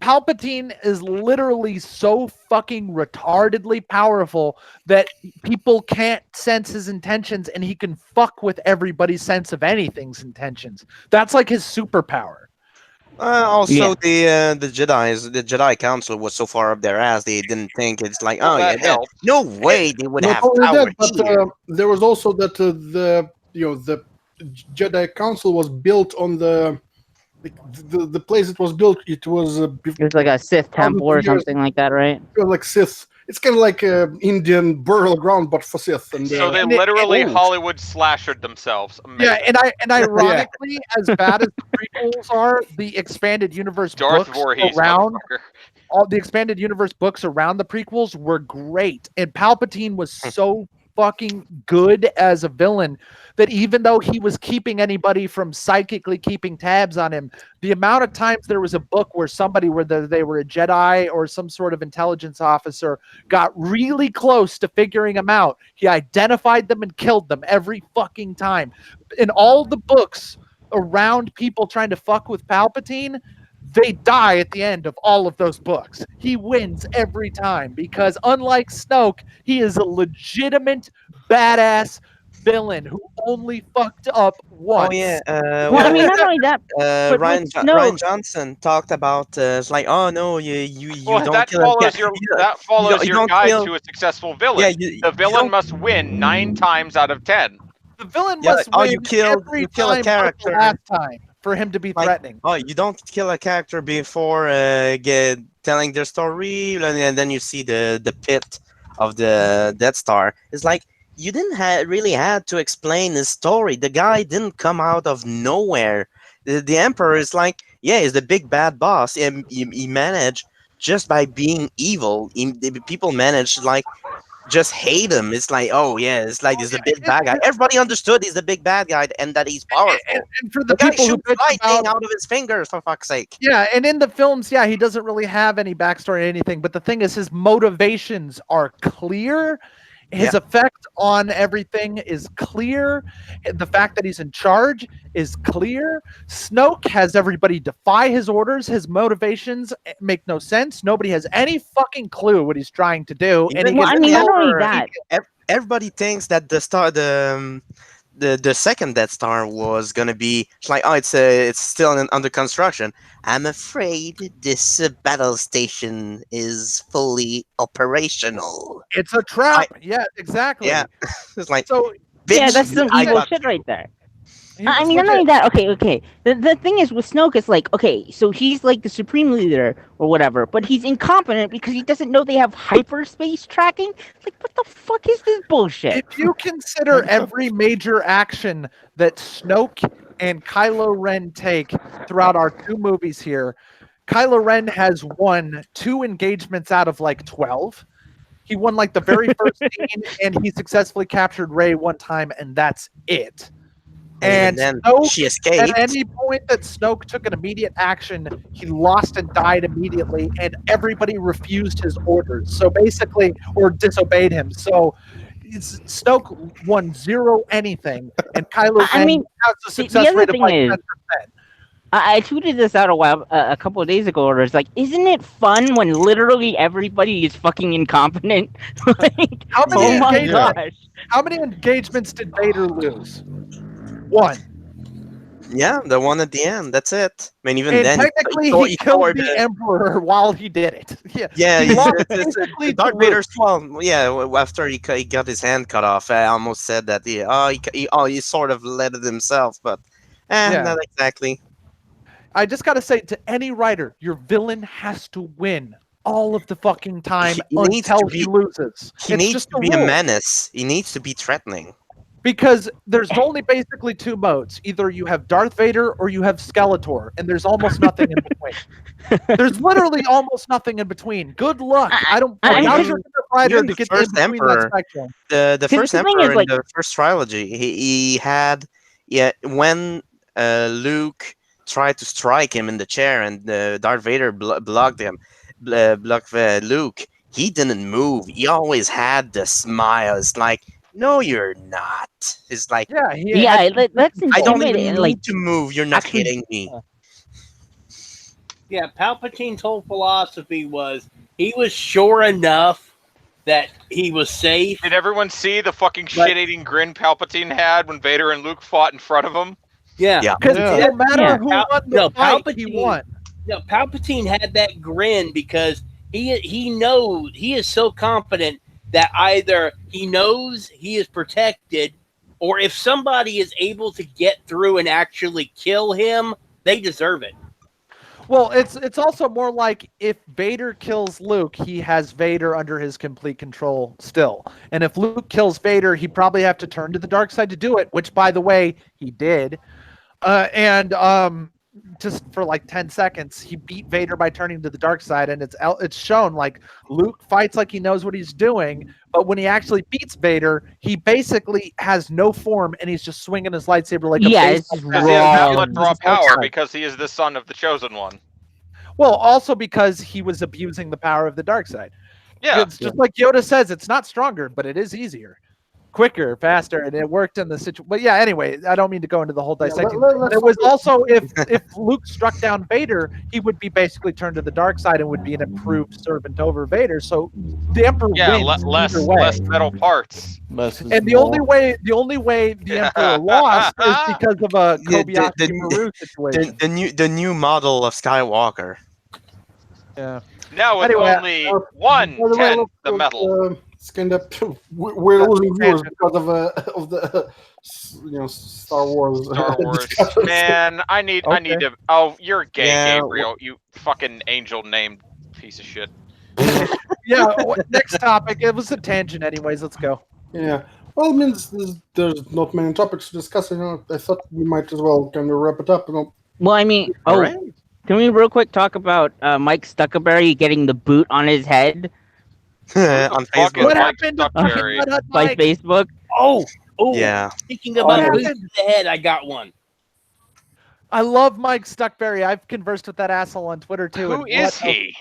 Palpatine is literally so fucking retardedly powerful that people can't sense his intentions and he can fuck with everybody's sense of anything's intentions. That's like his superpower. Also, Yeah. the Jedi Council was so far up their ass they didn't think it's like, Well, oh yeah, that helped. no way they would Not have only power that, but here. there was also that the Jedi Council was built on the place it was built. It was It was like a Sith temple or something like that, right? like Sith. It's kind of like Indian burial ground, but for Sith. And So they And it- literally Ooh. Hollywood slashered themselves. Yeah, Amazing. and ironically, as bad as the prequels are, the expanded universe Darth books Voorhees, around motherfucker. all the expanded universe books around the prequels were great. And Palpatine was so fucking good as a villain that even though he was keeping anybody from psychically keeping tabs on him, the amount of times there was a book where somebody, whether they were a Jedi or some sort of intelligence officer, got really close to figuring him out, he identified them and killed them every fucking time. In all the books around people trying to fuck with Palpatine, they die at the end of all of those books. He wins every time because, unlike Snoke, he is a legitimate badass villain who only fucked up once. Oh yeah. Well, I mean, not only that, but Ryan, with Snoke, Ryan Johnson talked about it's like, oh no, you Well, don't that kill a follows cat. your You that follows you your don't guide kill- to a successful villain. Yeah, The you villain don't- must win 9 times out of 10. The villain Yeah, must oh, win you kill every a time but the character. last time for him to be Like, threatening. oh, you don't kill a character before telling their story, and then you see the pit of the Death Star. It's like you didn't really had to explain his story. The guy didn't come out of nowhere. The Emperor is like, yeah, he's the big bad boss, and he managed just by being evil. People managed like just hate him. It's like, oh yeah, it's like he's the big bad guy. Everybody understood he's the big bad guy and that he's powerful. And for the guy people who shoots bitch lightning about, out of his fingers, for fuck's sake. yeah, and in the films, yeah, he doesn't really have any backstory or anything. But the thing is, his motivations are clear. His effect on everything is clear. The fact that he's in charge is clear. Snoke has everybody defy his orders. His motivations make no sense. Nobody has any fucking clue what he's trying to do. And he well, gets I mean, not only over- that, Everybody thinks that the second Death Star was gonna be like, oh, it's still under construction. I'm afraid this battle station is fully operational. It's a trap. Yeah, exactly. Yeah, it's like, so. Yeah, bitch, that's some I evil got shit right there. He I was mean, not legit. only that, okay. The thing is with Snoke, it's like, okay, so he's like the supreme leader or whatever, but he's incompetent because he doesn't know they have hyperspace tracking. Like, what the fuck is this bullshit? If you consider every major action that Snoke and Kylo Ren take throughout our 2 movies here, Kylo Ren has won 2 engagements out of like 12. He won like the very first scene, and he successfully captured Rey 1 time, and that's it. And then Snoke, she escaped. at any point that Snoke took an immediate action, he lost and died immediately, and everybody refused his orders. So basically, or disobeyed him. So Snoke won 0 anything, and Kylo I Ren mean, has a the success other rate of thing like is- 10%. I tweeted this out a couple of days ago, where it's like, isn't it fun when literally everybody is fucking incompetent? Like, How many oh my engagements- gosh. How many engagements did Vader lose? 1. Yeah, the one at the end. That's it. I mean, even And then, technically, tore- he killed tore the Emperor while he did it. Yeah, Yeah, he he's- lost it's- basically Darth to Vader's after he got his hand cut off, I almost said that he sort of let it himself, but Yeah. not exactly. I just gotta say to any writer, your villain has to win all of the fucking time He needs until to he be- loses. He It's needs just to a be a rule. menace. He needs to be threatening. Because there's only basically 2 modes. Either you have Darth Vader or you have Skeletor, and there's almost nothing in between. There's literally almost nothing in between. Good luck. I don't. I How's mean, your writer even to the get in first between Emperor- that spectrum? The Because first the thing Emperor is, like- in the first trilogy, he had when Luke tried to strike him in the chair and Darth Vader blocked him, blocked Luke. He didn't move. He always had the smile. It's like, no, you're not. It's like, Yeah, he Yeah, had- that's I don't even intimidating. need Like, to move. You're not actually- hitting me. Yeah, Palpatine's whole philosophy was he was sure enough that he was safe. Did everyone see the fucking But- shit-eating grin Palpatine had when Vader and Luke fought in front of him? Yeah. Yeah. Because Yeah. no matter Yeah. who Pal- won the no, fight, he Palpatine- won. No, Palpatine had that grin because he knows he is so confident that either he knows he is protected, or if somebody is able to get through and actually kill him, they deserve it. Well, it's also more like if Vader kills Luke, he has Vader under his complete control still. And if Luke kills Vader, he probably have to turn to the dark side to do it, which, by the way, he did. And just for like 10 seconds, he beat Vader by turning to the dark side, and it's shown like Luke fights like he knows what he's doing, but when he actually beats Vader, he basically has no form, and he's just swinging his lightsaber like a Yeah, it's baseball just bat. Because he has Wrong. not let draw power because he is the son of the chosen one. Well, also because he was abusing the power of the dark side. Yeah. It's just like Yoda says, it's not stronger, but it is easier. quicker, faster, and it worked in the situation. But yeah, anyway, I don't mean to go into the whole dissecting. let's It was also if Luke struck down Vader, he would be basically turned to the dark side and would be an improved servant over Vader. So the Emperor wins either way. less metal parts. And the only way the Emperor lost is because of a Kobayashi Maru situation. The new model of Skywalker. Yeah. Now with only 1/10 the metal. It's kind of we're losing viewers because of the Star Wars. Man, I need to. Oh, you're gay, Gabriel. You fucking angel named piece of shit. Yeah. Next topic. It was a tangent, anyways. Let's go. Yeah. Well, it means there's not many topics to discuss. I thought we might as well kind of wrap it up. Well, I mean, can we real quick talk about Mike Stuckerberry getting the boot on his head? On Facebook. What happened by Facebook? Oh, yeah. Speaking about boots to the head, I got one. I love Mike Stuckerberry. I've conversed with that asshole on Twitter too. Who is he?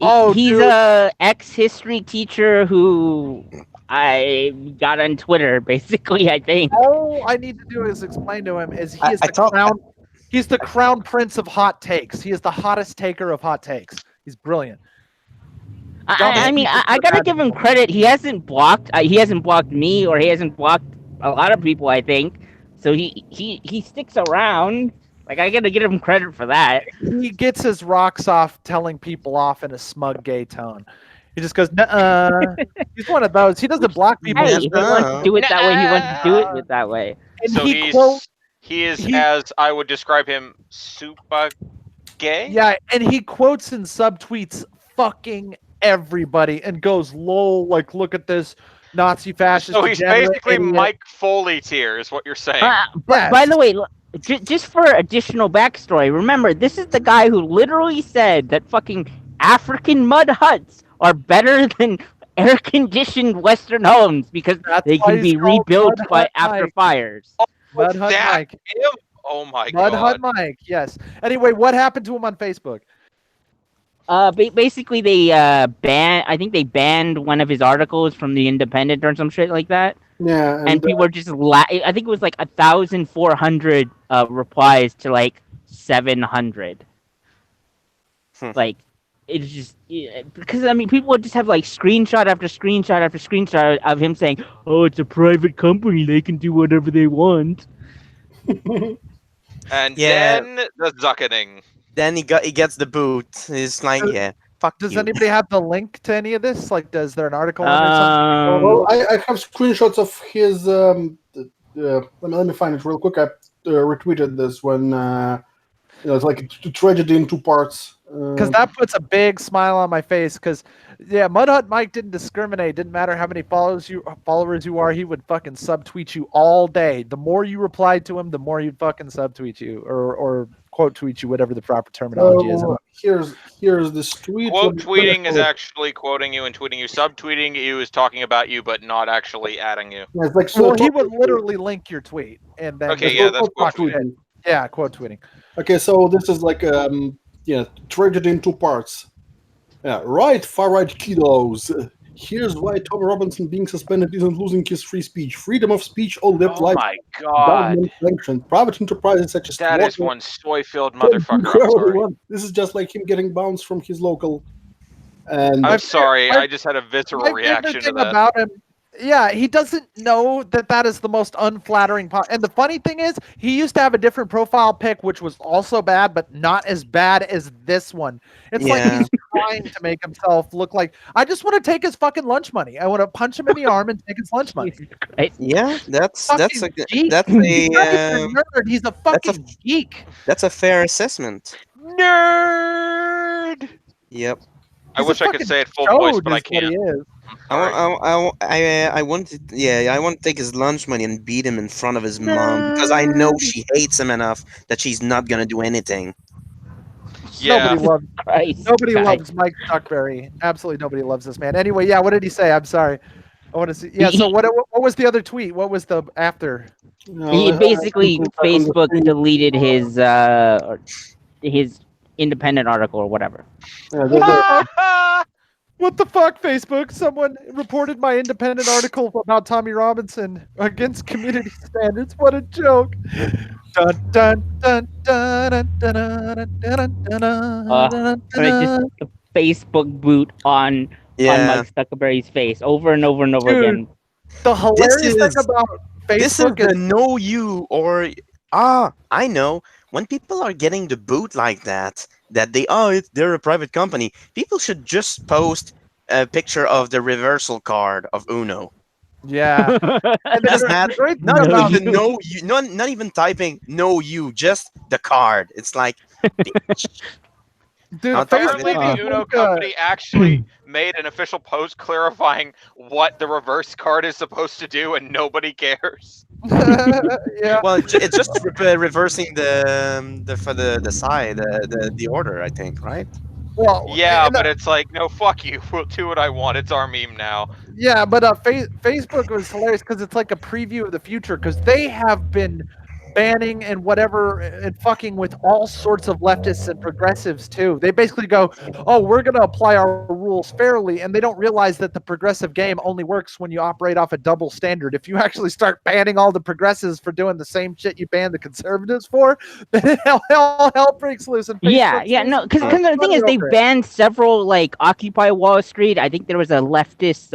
Oh, he's a ex-history teacher who I got on Twitter, basically. I think. All I need to do is explain to him is he is the crown. He's the crown prince of hot takes. He is the hottest taker of hot takes. He's brilliant. I mean, I gotta give him credit. He hasn't blocked me, or he hasn't blocked a lot of people, I think. So he sticks around. Like, I gotta give him credit for that. He gets his rocks off telling people off in a smug gay tone. He just goes, nuh-uh. He's one of those. He doesn't block people. Hey, he wants to do it that way. He wants to do it that way. And So he is, as I would describe him, super gay. Yeah, and he quotes and subtweets fucking everybody and goes, lol, like, look at this Nazi fascist. So he's basically Mike Foley tier, is what you're saying. By the way, just for additional backstory, remember, this is the guy who literally said that fucking African mud huts are better than air-conditioned Western homes because they can be rebuilt after fires. Mud Hut Mike. Oh my god. Mud Hut Mike, yes. Anyway, what happened to him on Facebook? Basically, they I think they banned one of his articles from the Independent or some shit like that. Yeah, and people were just I think it was like 1,400 replies to like 700. Like, it's just because I mean, people would just have like screenshot after screenshot after screenshot of him saying, "Oh, it's a private company; they can do whatever they want." And then the zuckening. Then he gets the boot. He's like, fuck Does you. anybody have the link to any of this? Like, is there an article on it or something? Well, I have screenshots of his. Let me find it real quick. I retweeted this when it's like a tragedy in two parts. Because that puts a big smile on my face. Because Mud Hut Mike didn't discriminate. Didn't matter how many followers you are. He would fucking subtweet you all day. The more you replied to him, the more he'd fucking subtweet you or quote tweet you, whatever the proper terminology is. Here's this tweet. Quote tweeting is actually quoting you and tweeting you. Subtweeting you is talking about you, but not actually adding you. Yeah, it's like well, he would literally link your tweet and then that's quote tweeting. Yeah, quote tweeting. Okay, so this is like tragedy in two parts. Yeah, right, far-right kiddos. Here's why Tom Robinson being suspended isn't losing his free speech. Freedom of speech all lived life. Oh my god. Sanctioned. Private enterprises such as that is one soy-filled motherfucker. I'm sorry. This is just like him getting bounced from his local. And I'm sorry, I just had a visceral reaction to that. About him, he doesn't know that is the most unflattering part. And the funny thing is, he used to have a different profile pic, which was also bad, but not as bad as this one. It's like he's trying to make himself look like, I just want to take his fucking lunch money. I want to punch him in the arm and take his lunch money. Yeah, that's a nerd. He's a fucking geek. That's a fair assessment. Nerd. Yep. I wish I could say it full voice, but I can't. I want to take his lunch money and beat him in front of his mom because I know she hates him enough that she's not gonna do anything. Yeah. Nobody loves Mike Stuckerberry. Absolutely nobody loves this man. Anyway, what did he say? I'm sorry. I want to see. Yeah. So what was the other tweet? What was the after? He basically Facebook deleted his independent article or whatever. What the fuck, Facebook? Someone reported my independent article about Tommy Robinson against community standards. What a joke. Dun, dun, dun, dun, dun, dun, dun, dun, dun, But just a Facebook boot on Mike Zuckerberg's face over and over and over Dude, again. The hilarious thing about This is Facebook the know you or I know when people are getting the boot like that they're a private company. People should just post a picture of the reversal card of Uno. Yeah. And Just that, not about even know you, not even typing know you, just the card. It's like, dude, apparently the Uno company actually made an official post clarifying what the reverse card is supposed to do, and nobody cares. Yeah. Well, it's just reversing the side, the order, I think, right? Well, yeah, but it's like, no, fuck you. We'll do what I want. It's our meme now. Yeah, but Facebook was hilarious because it's like a preview of the future because they have been banning and whatever and fucking with all sorts of leftists and progressives too. They basically go, oh, we're going to apply our rules fairly, and they don't realize that the progressive game only works when you operate off a double standard. If you actually start banning all the progressives for doing the same shit you ban the conservatives for, then hell breaks loose. And No, because the thing is, they banned several, like Occupy Wall Street. I think there was a leftist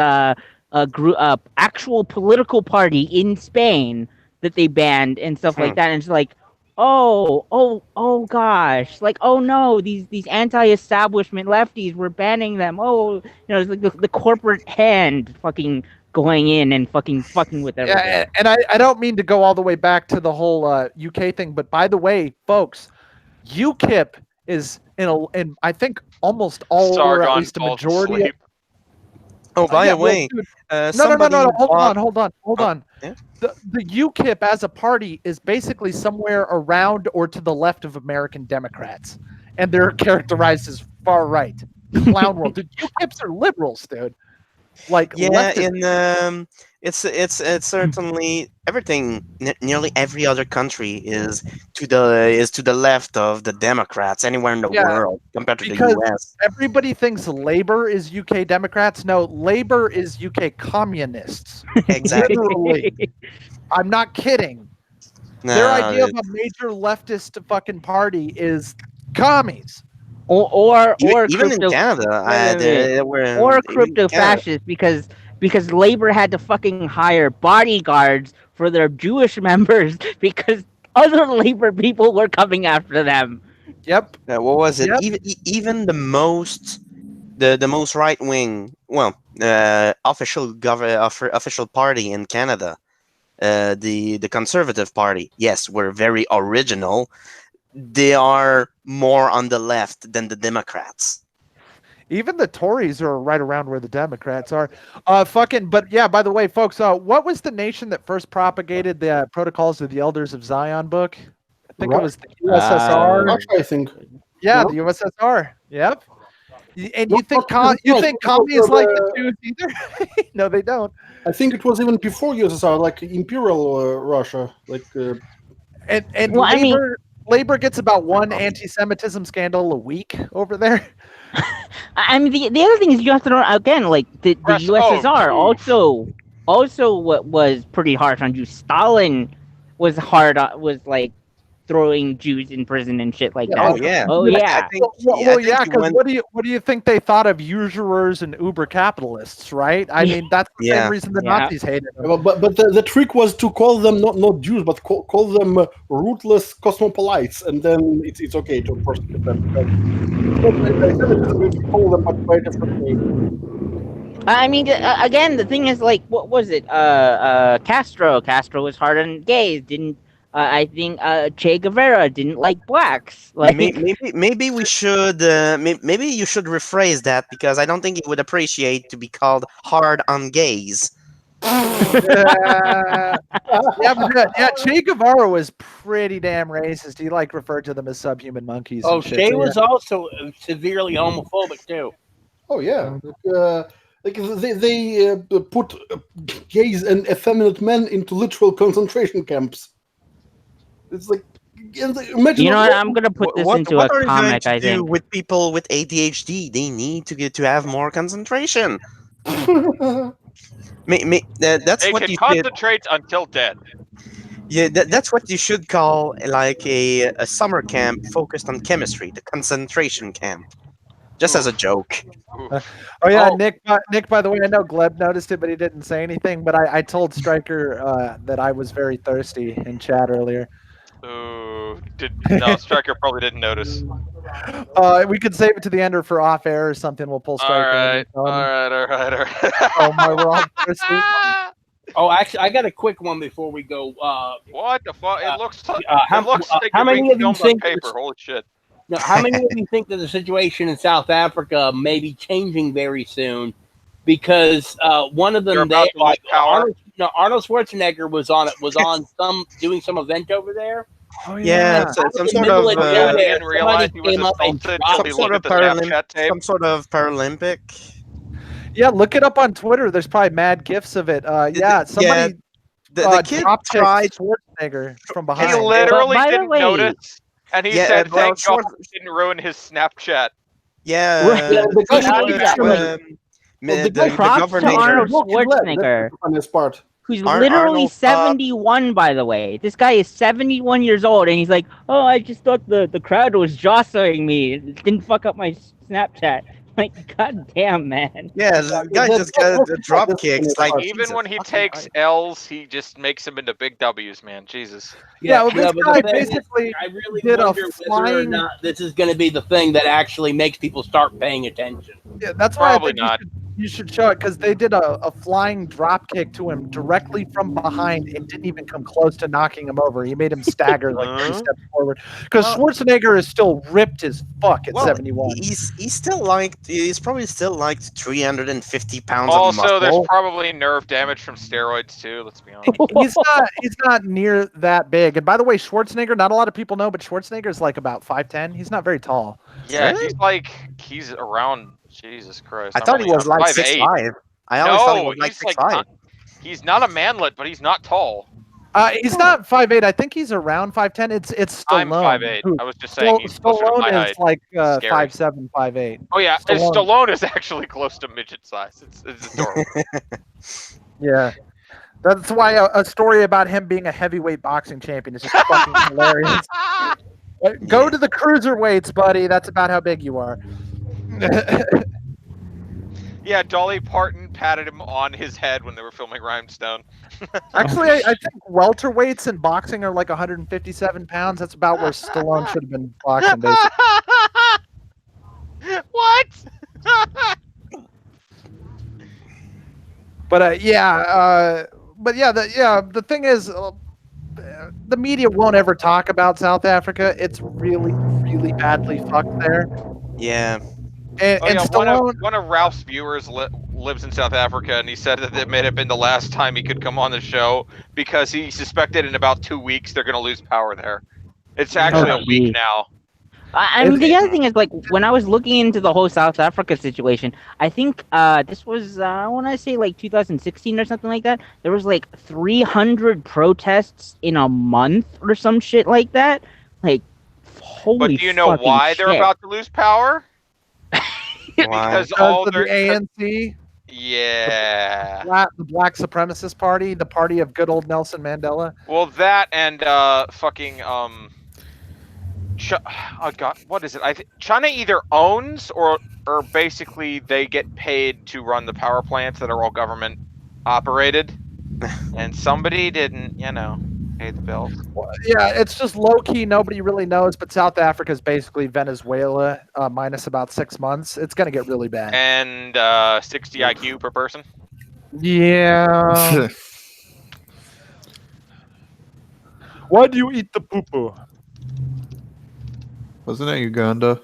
actual political party in Spain that they banned and stuff like that. And it's like, oh gosh, like, oh no, these anti-establishment lefties, we're banning them. Oh, it's like the corporate hand fucking going in and fucking with everything. Yeah, and I don't mean to go all the way back to the whole UK thing, but by the way, folks, UKIP is in I think almost all or at least a majority. Oh, by the way, no, somebody hold on. Yeah? The UKIP as a party is basically somewhere around or to the left of American Democrats, and they're characterized as far right. Clown world. Dude, UKIPs are liberals, dude. Like it's certainly everything. Nearly every other country is to the left of the Democrats anywhere in the world compared to the US. Everybody thinks Labour is UK Democrats. No, Labour is UK communists. Exactly. Literally. I'm not kidding. No, their idea of a major leftist fucking party is commies. Or even in Canada, or crypto fascists because Labor had to fucking hire bodyguards for their Jewish members because other Labor people were coming after them. Yep. What was it? Yep. Even the most right wing, official party in Canada, the Conservative Party. Yes, we're very original. They are more on the left than the Democrats. Even the Tories are right around where the Democrats are. But yeah, by the way, folks, what was the nation that first propagated the Protocols of the Elders of Zion book? I think it was the USSR. Russia, I think. Yeah, No? the USSR. Yep. And you think commies like the Jews either? No, they don't. I think it was even before USSR, like Imperial Russia. And Labor gets about one anti-Semitism scandal a week over there. I mean, the other thing is you have to know again, like the USSR also what was pretty harsh on Jews. Stalin was like throwing Jews in prison and shit like that. Oh yeah. Because what do you think they thought of usurers and uber capitalists, right? I mean, that's the same reason the Nazis hated them. But the trick was to call them not Jews, but call them rootless cosmopolites, and then it's okay to persecute them. Call them by a different name. I mean, again, the thing is, like, what was it? Castro was hard on gays. I think Che Guevara didn't like blacks. Like maybe we should maybe you should rephrase that because I don't think he would appreciate to be called hard on gays. Yeah, Che Guevara was pretty damn racist. He referred to them as subhuman monkeys. Oh, Che was also severely homophobic too. Oh yeah. They put gays and effeminate men into literal concentration camps. It's like Imagine You know what? I'm gonna put this into what a are you going comic. to I do think. with people with ADHD? They need to get to have more concentration. That's They what can you should. concentrate until dead. Yeah, that's what you should call like a summer camp focused on chemistry, the concentration camp. Just as a joke. Oh yeah, Nick. Nick. By the way, I know Gleb noticed it, but he didn't say anything. But I told Stryker that I was very thirsty in chat earlier. Ooh, no, Striker probably didn't notice. We could save it to the end or for off air or something. We'll pull Stryker. All right. Oh my, we're all thirsty. Oh, actually, I got a quick one before we go. What the fuck? It looks like how many of you on think paper. Holy shit! Now, how many of you think that the situation in South Africa may be changing very soon? Because one of them, they like Arnold Schwarzenegger was on doing some event over there. Oh yeah, some sort of some sort of Paralympic. Yeah, look it up on Twitter. There's probably mad gifs of it. Yeah, somebody. The kid tried Schwarzenegger from behind. He literally didn't way, notice, and he said, "Thank God he didn't ruin his Snapchat." Yeah, props to Arnold Schwarzenegger, on this part. who's literally 71. By the way, this guy is 71 years old, and he's like, "Oh, I just thought the crowd was jostling me. It didn't fuck up my Snapchat." Like, god damn, man. Yeah, the guy just got the drop kicks. Like, even when he takes L's, he just makes them into big W's, man. Jesus. Yeah, well, this guy basically I really did a wonder whether or flying. not this is going to be the thing that actually makes people start paying attention. Yeah, that's why Probably I think not. You should show it because they did a flying drop kick to him directly from behind and didn't even come close to knocking him over. He made him stagger like 3 steps forward because Schwarzenegger is still ripped as fuck at 71. He's probably still like 350 pounds of Also, muscle. there's probably nerve damage from steroids too. Let's be honest. He's not near that big. And by the way, Schwarzenegger, not a lot of people know, but Schwarzenegger is like about 5'10". He's not very tall. Yeah, he's around. Jesus Christ! I thought he was like 6'5". I always thought he was like 6'5". He's not a manlet, but he's not tall. He's not 5'8". I think he's around 5'10". It's Stallone. I'm 5'8". I was just saying he's closer to my Stallone height. is like Scary. 5'7", 5'8". Oh yeah, Stallone is actually close to midget size. It's adorable. Yeah. That's why a story about him being a heavyweight boxing champion is just fucking hilarious. Go to the cruiserweights, buddy. That's about how big you are. Yeah, Dolly Parton patted him on his head when they were filming Rhinestone. Actually, I think welterweights in boxing are like 157 pounds. That's about where Stallone should have been boxing, basically. What? But the thing is, the media won't ever talk about South Africa. It's really, really badly fucked there. Yeah. And Stallone, one of Ralph's viewers lives in South Africa, and he said that it may have been the last time he could come on the show because he suspected in about 2 weeks they're going to lose power there. It's actually a week now. I mean, the other thing is, like, when I was looking into the whole South Africa situation, I think this was, when I say, like, 2016 or something like that, there was, like, 300 protests in a month or some shit like that. Like, holy But do you know why they're about to lose power? Because all of the ANC. Yeah. The Black Supremacist Party, the party of good old Nelson Mandela. Well, that and oh god, what is it? China either owns or basically they get paid to run the power plants that are all government operated, and somebody didn't, pay the bills. Well, yeah, it's just low key. Nobody really knows, but South Africa is basically Venezuela minus about 6 months. It's gonna get really bad. And 60 IQ per person. Yeah. Why do you eat the poo-poo? Wasn't it Uganda?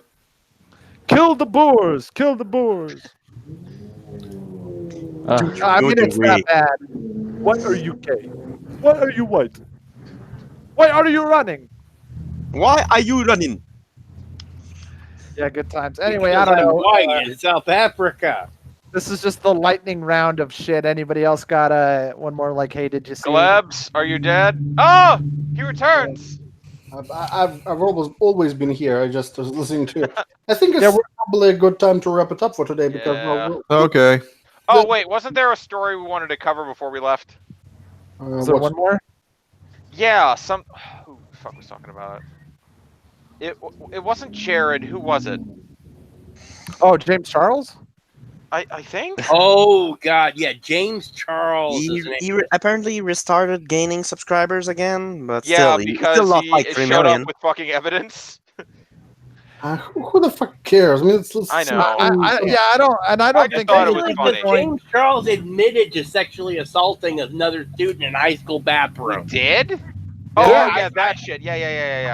Kill the Boers! Kill the Boers! I mean, it's not bad. Why are you gay? Why are you white? Why are you running? Why are you running? Yeah, good times. Anyway, I don't know. In South Africa. This is just the lightning round of shit. Anybody else got one more? Like, hey, did you see? Glebs, are you dead? Oh, he returns. I've always been here. I just was listening to it. I think it's probably a good time to wrap it up for today because Okay. Oh wait, wasn't there a story we wanted to cover before we left? Is there one more? Yeah, who the fuck was talking about it? It wasn't Jared. Who was it? Oh, James Charles? I think. Oh God, yeah, James Charles. He apparently restarted gaining subscribers again, but Yeah, still, he because still lost like he 3 showed million. up with fucking evidence. Who the fuck cares? I mean, it's I know. I don't just think thought it anyone was funny. James Charles admitted to sexually assaulting another student in a high school bathroom. Did? Oh yeah, that shit. Yeah.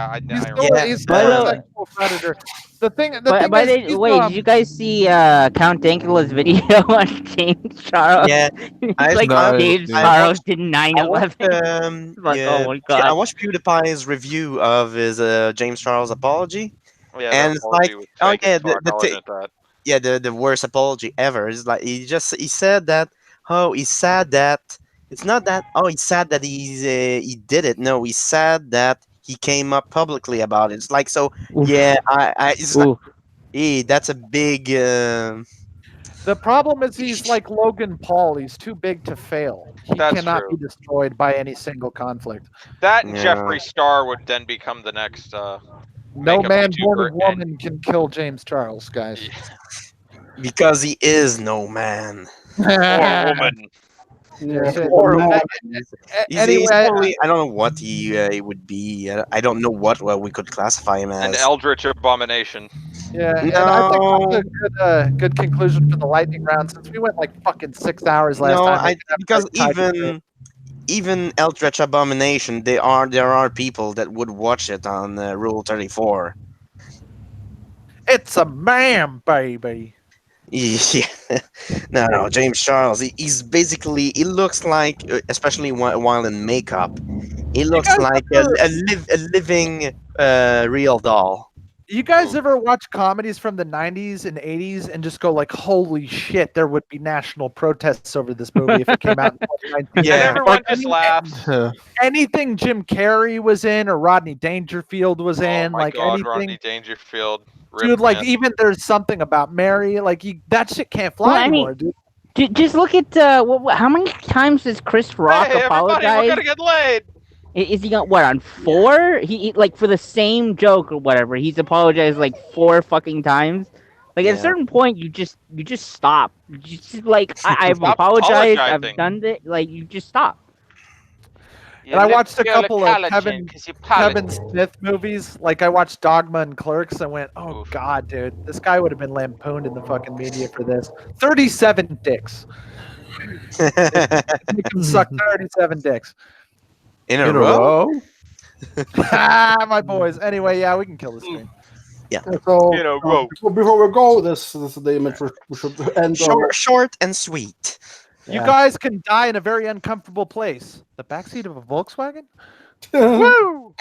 I remember. He's still a sexual predator. The thing is, Wait, did you guys see Count Dankula's video on James Charles? Yeah, It's like James Charles did 9/11. Oh my god! I watched PewDiePie's review of his James Charles apology, Yeah, and the it's like, apology was oh fake yeah, as fuck, I'll admit that. yeah, the worst apology ever. It's like he said that, oh, he's sad that it's not that, oh, he's sad that he did it. No, he's sad that he came up publicly about it. It's like, so yeah, it's like, that's a big. The problem is he's like Logan Paul. He's too big to fail. He cannot be destroyed by any single conflict. That and Jeffree Star would then become the next. No man born of woman can kill James Charles, guys. Because he is no man. Or woman. Or woman. He's probably, I don't know what he would be. I don't know what we could classify him as. An eldritch abomination. Yeah, and I think that's a good conclusion for the lightning round since we went like fucking 6 hours last time. Because even Eldritch Abomination, there are people that would watch it on Rule 34. It's a man, baby. Yeah. No, James Charles. He's basically, he looks like, especially while in makeup, he looks like a living real doll. You guys ever watch comedies from the 90s and 80s and just go like, holy shit, there would be national protests over this movie if it came out in 2019? Yeah. And everyone just laughs. Anything Jim Carrey was in or Rodney Dangerfield was in, Oh my like God, anything. Rodney Dangerfield. Dude, like even there's something about Mary, like that shit can't fly anymore, dude. Just look at how many times does Chris Rock apologize? Everybody, we're gonna get laid. Is he on 4? He like for the same joke or whatever. He's apologized like 4 fucking times. Like at a certain point, you just stop. You just like I've apologized. I've done it. Like you just stop. And I watched a couple of Kevin Smith movies. Like I watched Dogma and Clerks. I went, oh God, dude, this guy would have been lampooned in the fucking media for this. 37 dicks. He can suck 37 dicks. In a row? My boys. Anyway, yeah, we can kill the screen. Yeah. So, before we go, this is the image we should end short and sweet. You guys can die in a very uncomfortable place. The backseat of a Volkswagen? Woo!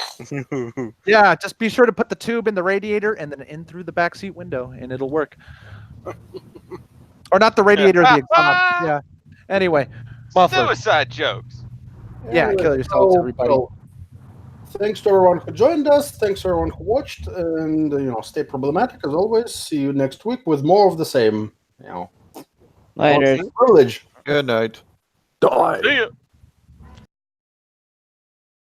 Yeah, just be sure to put the tube in the radiator and then in through the backseat window, and it'll work. Or not the radiator, the exhaust. Yeah. Anyway, muffler. Suicide jokes. Yeah, kill yourselves, everybody. Thanks to everyone who joined us. Thanks to everyone who watched, and stay problematic as always. See you next week with more of the same. Later. Privilege. Good night. Die. See ya.